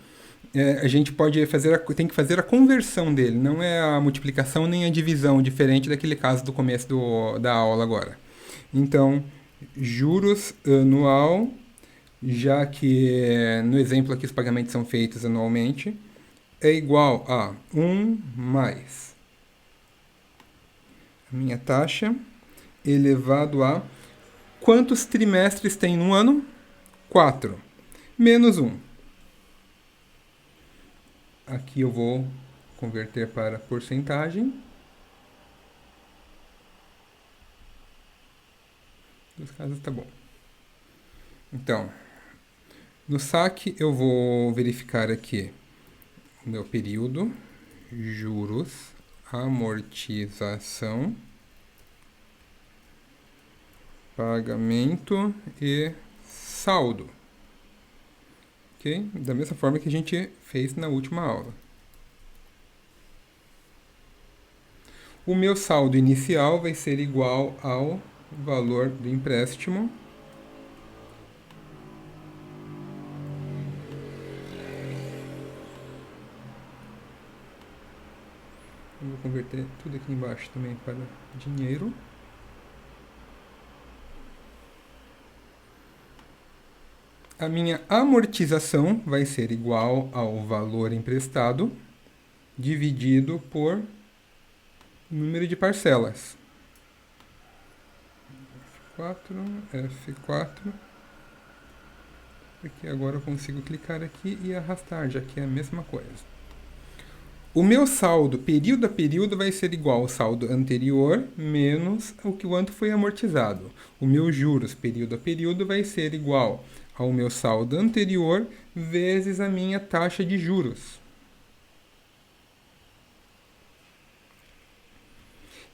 a gente tem que fazer a conversão dele, não é a multiplicação nem a divisão, diferente daquele caso do começo da aula agora. Então, juros anual, já que no exemplo aqui os pagamentos são feitos anualmente, é igual a 1 mais a minha taxa elevado a quantos trimestres tem no ano? 4. Menos 1. Aqui eu vou converter para porcentagem. Nos casos tá bom. Então, no saque eu vou verificar aqui o meu período, juros, amortização, pagamento e saldo. Ok? Da mesma forma que a gente fez na última aula. O meu saldo inicial vai ser igual ao valor do empréstimo eu vou converter tudo aqui embaixo também para dinheiro. A minha amortização vai ser igual ao valor emprestado dividido por número de parcelas. F4. Aqui agora eu consigo clicar aqui e arrastar, já que é a mesma coisa. O meu saldo período a período vai ser igual ao saldo anterior menos o quanto foi amortizado. O meu juros período a período vai ser igual ao meu saldo anterior vezes a minha taxa de juros.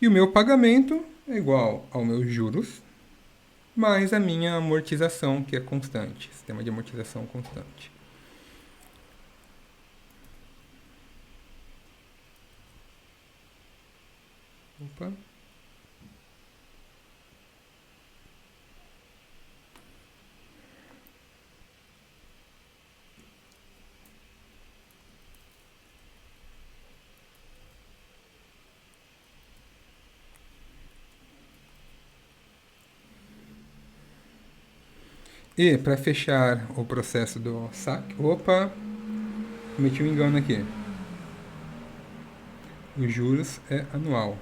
E o meu pagamento é igual ao meu juros mais a minha amortização, que é constante. Sistema de amortização constante. Opa. E para fechar o processo do saque, opa, cometi um engano aqui. Os juros é anual.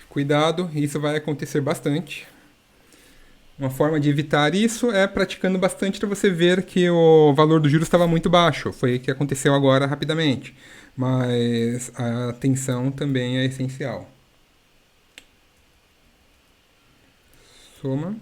Cuidado, isso vai acontecer bastante. Uma forma de evitar isso é praticando bastante para você ver que o valor do juros estava muito baixo. Foi o que aconteceu agora rapidamente. Mas a atenção também é essencial. Soma.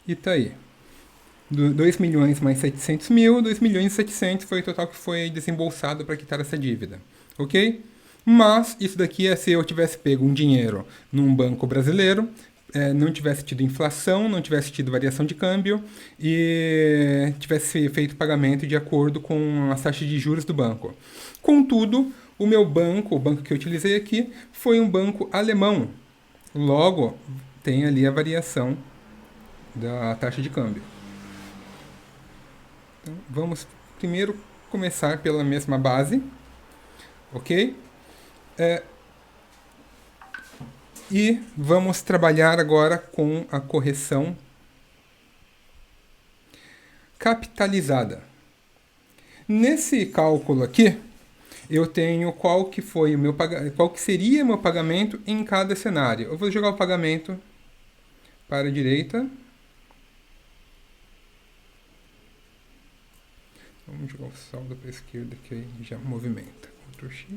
E tá aí. 2 milhões mais 700 mil, 2 milhões e 700 foi o total que foi desembolsado para quitar essa dívida. Ok? Mas isso daqui é se eu tivesse pego um dinheiro num banco brasileiro, não tivesse tido inflação, não tivesse tido variação de câmbio e tivesse feito pagamento de acordo com as taxas de juros do banco. Contudo, o meu banco, o banco que eu utilizei aqui, foi um banco alemão. Logo, tem ali a variação da taxa de câmbio. Então, vamos primeiro começar pela mesma base, ok? E vamos trabalhar agora com a correção capitalizada. Nesse cálculo aqui, eu tenho qual que seria o meu pagamento em cada cenário. Eu vou jogar o pagamento para a direita. Vamos jogar o saldo para a esquerda, que aí já movimenta. Ctrl X.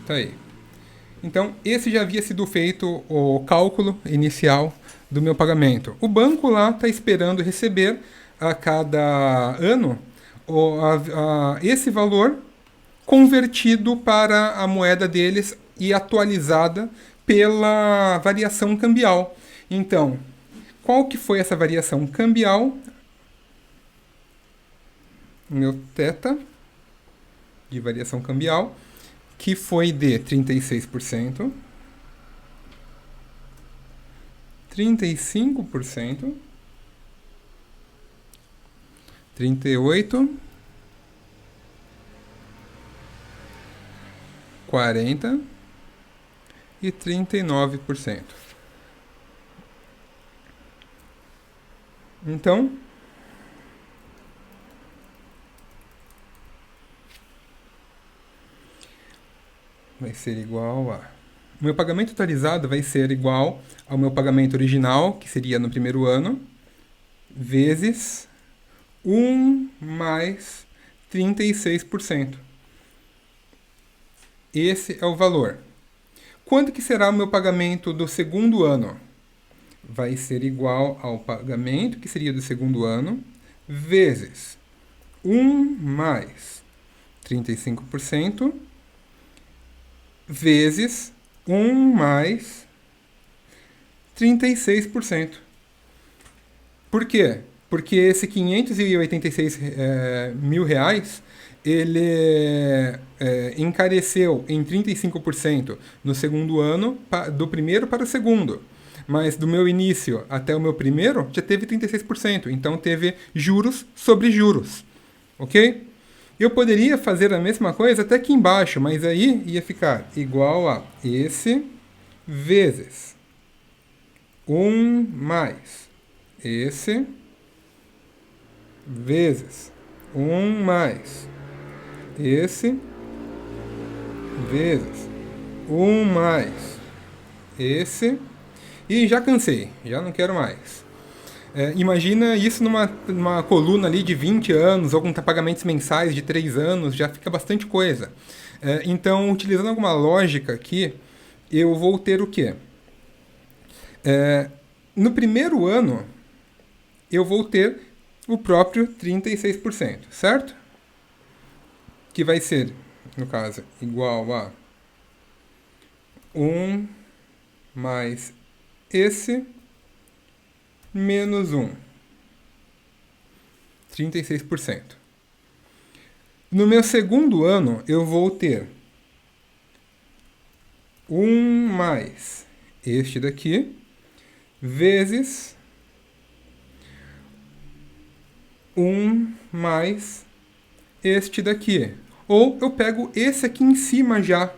Tá aí. Então, esse já havia sido feito o cálculo inicial do meu pagamento. O banco lá está esperando receber a cada ano esse valor convertido para a moeda deles e atualizada pela variação cambial. Então, qual que foi essa variação cambial? Meu θ de variação cambial, que foi de 36%, 35%, 38%, 40% e 39%. Então, vai ser igual a O meu pagamento atualizado vai ser igual ao meu pagamento original, que seria no primeiro ano, vezes 1 mais 36%. Esse é o valor. Quanto que será o meu pagamento do segundo ano? Vai ser igual ao pagamento que seria do segundo ano, vezes 1 mais 35%, vezes 1 mais 36%. Por quê? Porque esse 586 mil reais, ele encareceu em 35% no segundo ano, do primeiro para o segundo. Mas do meu início até o meu primeiro, já teve 36%. Então teve juros sobre juros. Ok? Eu poderia fazer a mesma coisa até aqui embaixo, mas aí ia ficar igual a esse vezes 1 mais esse vezes 1 mais esse vezes 1 mais esse, e já cansei, já não quero mais. Imagina isso numa coluna ali de 20 anos, ou com pagamentos mensais de 3 anos, já fica bastante coisa. Então, utilizando alguma lógica aqui, eu vou ter o quê? No primeiro ano, eu vou ter o próprio 36%, certo? Que vai ser, no caso, igual a 1 mais esse menos 1. 36%. No meu segundo ano, eu vou ter 1 mais este daqui, vezes 1 mais este daqui. Ou eu pego esse aqui em cima já.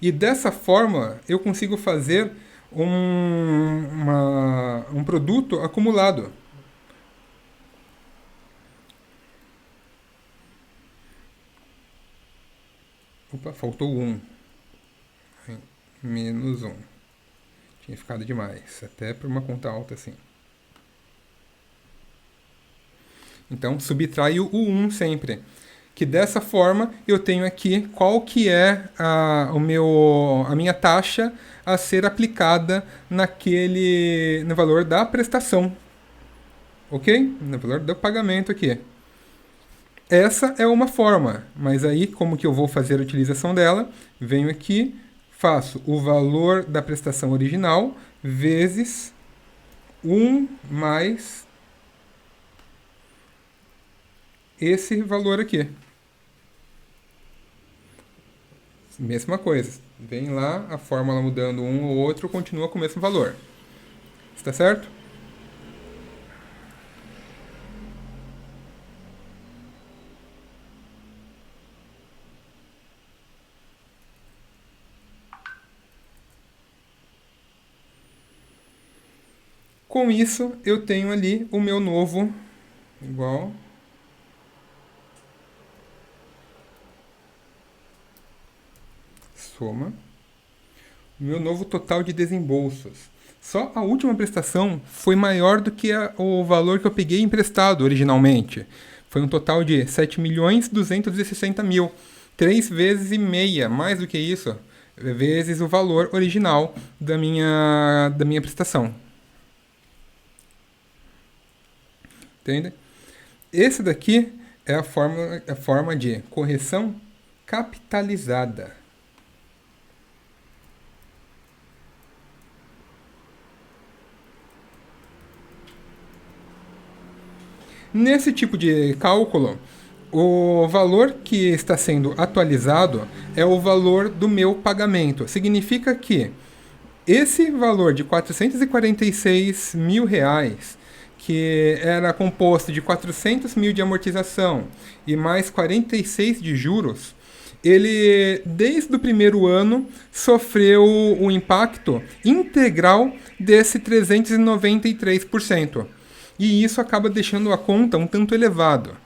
E dessa forma, eu consigo fazer um produto acumulado. Opa, faltou 1. Menos 1. Tinha ficado demais, até por uma conta alta assim. Então, subtraio o 1 sempre. Que dessa forma, eu tenho aqui qual que é a minha taxa a ser aplicada no valor da prestação. Ok? No valor do pagamento aqui. Essa é uma forma, mas aí como que eu vou fazer a utilização dela? Venho aqui, faço o valor da prestação original vezes 1 mais esse valor aqui. Mesma coisa. Vem lá, a fórmula mudando um ou outro, continua com o mesmo valor. Está certo? Com isso, eu tenho ali o meu novo igual soma, o meu novo total de desembolsos. Só a última prestação foi maior do que o valor que eu peguei emprestado originalmente. Foi um total de 7.260.000. 3 vezes e meia, mais do que isso, vezes o valor original da minha prestação. Entende? Esse daqui é a forma de correção capitalizada. Nesse tipo de cálculo, o valor que está sendo atualizado é o valor do meu pagamento. Significa que esse valor de 446 mil reais, que era composto de 400 mil de amortização e mais 46 de juros, ele, desde o primeiro ano, sofreu o impacto integral desse 393%. E isso acaba deixando a conta um tanto elevado.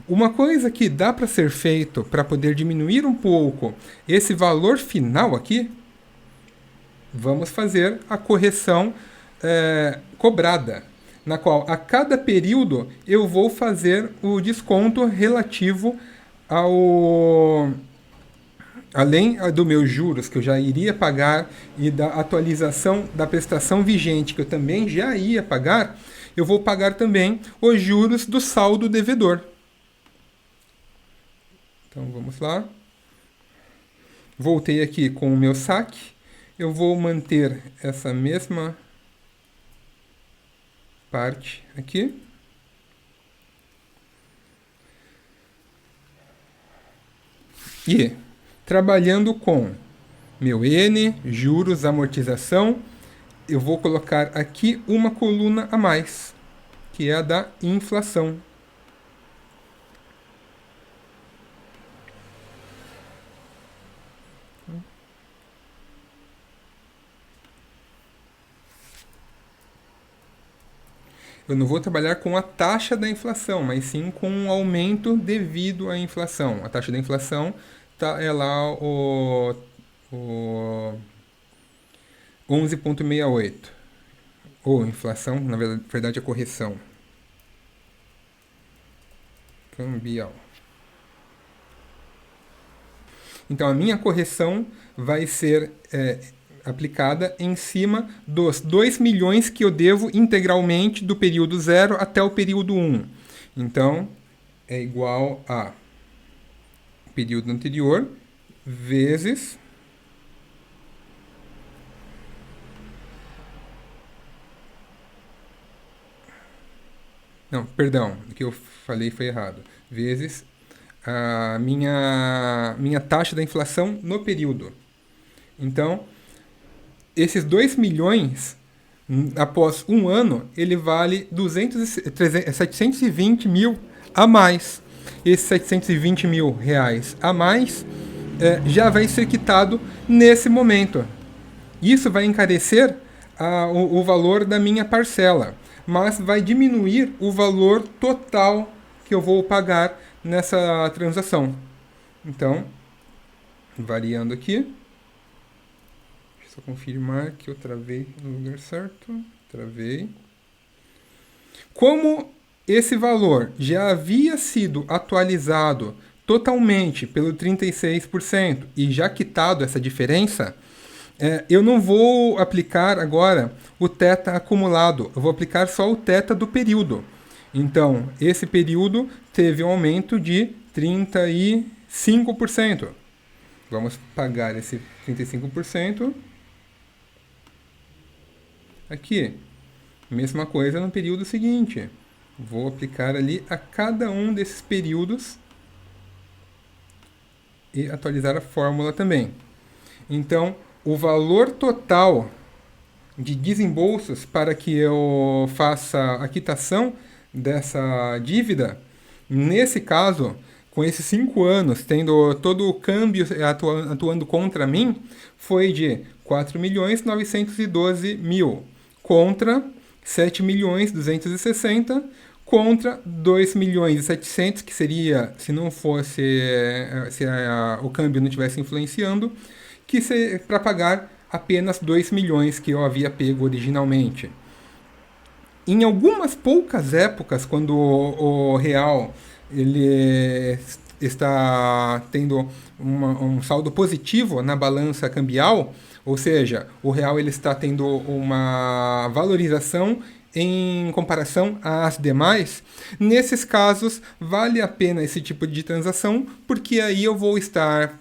Uma coisa que dá para ser feito para poder diminuir um pouco esse valor final aqui vamos fazer a correção cobrada, na qual a cada período eu vou fazer o desconto relativo ao além dos meus juros que eu já iria pagar e da atualização da prestação vigente que eu também já ia pagar, eu vou pagar também os juros do saldo devedor. Então vamos lá. Voltei aqui com o meu saque. Eu vou manter essa mesma parte aqui. E trabalhando com meu N, juros, amortização, eu vou colocar aqui uma coluna a mais, que é a da inflação. Eu não vou trabalhar com a taxa da inflação, mas sim com um aumento devido à inflação. A taxa da inflação é lá o 11,68. Ou inflação, na verdade, a correção cambial. Então, a minha correção vai ser aplicada em cima dos 2 milhões que eu devo integralmente do período 0 até o período 1. Então, é igual a período anterior vezes não, perdão, o que eu falei foi errado. Vezes a minha taxa da inflação no período. Então, esses 2 milhões, após um ano, ele vale 720 mil a mais. Esses 720 mil reais a mais já vai ser quitado nesse momento. Isso vai encarecer o valor da minha parcela, mas vai diminuir o valor total que eu vou pagar nessa transação. Então, variando aqui. Só confirmar que eu travei no lugar certo. Travei. Como esse valor já havia sido atualizado totalmente pelo 36% e já quitado essa diferença, eu não vou aplicar agora o θ acumulado. Eu vou aplicar só o θ do período. Então, esse período teve um aumento de 35%. Vamos pagar esse 35%. Aqui, mesma coisa no período seguinte. Vou aplicar ali a cada um desses períodos e atualizar a fórmula também. Então, o valor total de desembolsos para que eu faça a quitação dessa dívida, nesse caso, com esses 5 anos, tendo todo o câmbio atuando contra mim, foi de 4.912.000 contra 7.260.000 contra 2.700.000, que seria, se não fosse, o câmbio não estivesse influenciando, que para pagar apenas 2 milhões que eu havia pego originalmente. Em algumas poucas épocas, quando o real ele está tendo um saldo positivo na balança cambial, ou seja, o real ele está tendo uma valorização em comparação às demais, nesses casos vale a pena esse tipo de transação, porque aí eu vou estar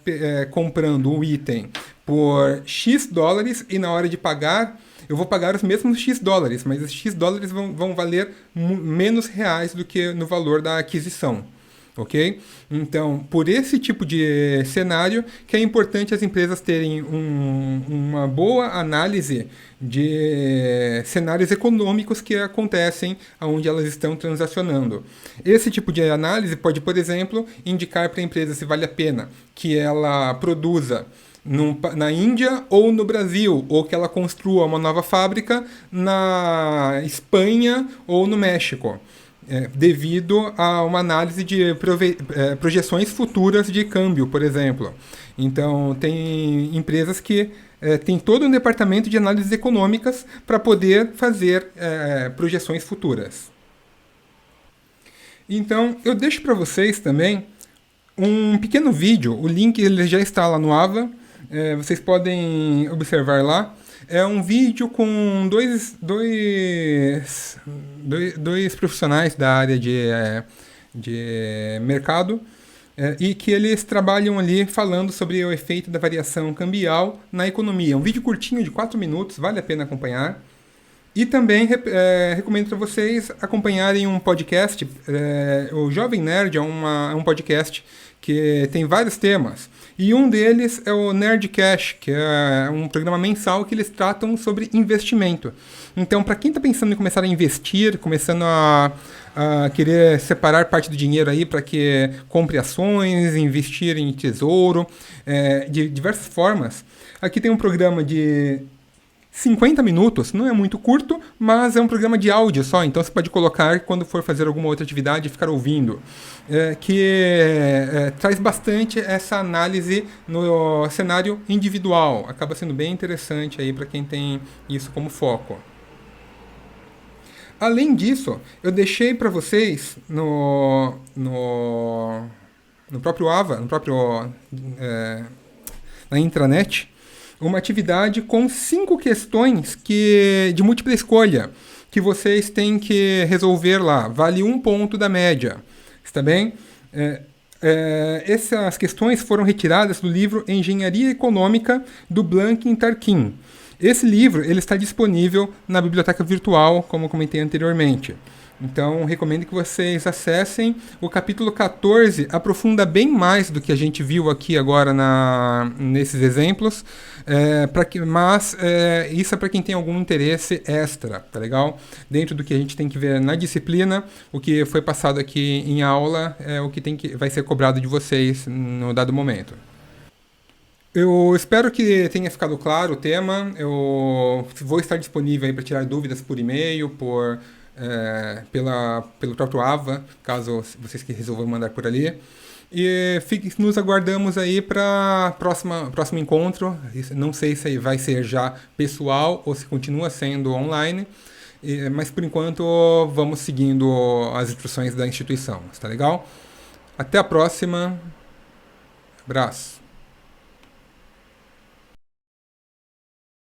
comprando o item por X dólares e na hora de pagar eu vou pagar os mesmos X dólares, mas esses X dólares vão valer menos reais do que no valor da aquisição. Ok? Então, por esse tipo de cenário, que é importante as empresas terem uma boa análise de cenários econômicos que acontecem onde elas estão transacionando. Esse tipo de análise pode, por exemplo, indicar para a empresa se vale a pena que ela produza na Índia ou no Brasil, ou que ela construa uma nova fábrica na Espanha ou no México. Devido a uma análise de projeções futuras de câmbio, por exemplo. Então, tem empresas que tem todo um departamento de análises econômicas para poder fazer projeções futuras. Então, eu deixo para vocês também um pequeno vídeo, o link ele já está lá no AVA, vocês podem observar lá. É um vídeo com dois profissionais da área de mercado e que eles trabalham ali falando sobre o efeito da variação cambial na economia. É um vídeo curtinho de 4 minutos, vale a pena acompanhar. E também recomendo para vocês acompanharem um podcast. O Jovem Nerd é um podcast que tem vários temas. E um deles é o Nerdcast, que é um programa mensal que eles tratam sobre investimento. Então, para quem está pensando em começar a investir, começando a querer separar parte do dinheiro aí para que compre ações, investir em tesouro, de diversas formas, aqui tem um programa de 50 minutos, não é muito curto, mas é um programa de áudio só, então você pode colocar quando for fazer alguma outra atividade e ficar ouvindo, traz bastante essa análise no cenário individual, acaba sendo bem interessante aí para quem tem isso como foco. Além disso, eu deixei para vocês no próprio AVA, na intranet, uma atividade com 5 questões de múltipla escolha que vocês têm que resolver lá. Vale 1 ponto da média. Está bem? Essas questões foram retiradas do livro Engenharia Econômica, do Blank e Tarquin. Esse livro ele está disponível na biblioteca virtual, como comentei anteriormente. Então, recomendo que vocês acessem. O capítulo 14 aprofunda bem mais do que a gente viu aqui agora nesses exemplos, mas isso é para quem tem algum interesse extra, tá legal? Dentro do que a gente tem que ver na disciplina, o que foi passado aqui em aula é o que vai ser cobrado de vocês no dado momento. Eu espero que tenha ficado claro o tema. Eu vou estar disponível para tirar dúvidas por e-mail, pelo próprio AVA, caso vocês que resolvam mandar por ali. E nos aguardamos aí para próximo encontro. Não sei se vai ser já pessoal ou se continua sendo online, mas por enquanto vamos seguindo as instruções da instituição. Está legal? Até a próxima. Abraço.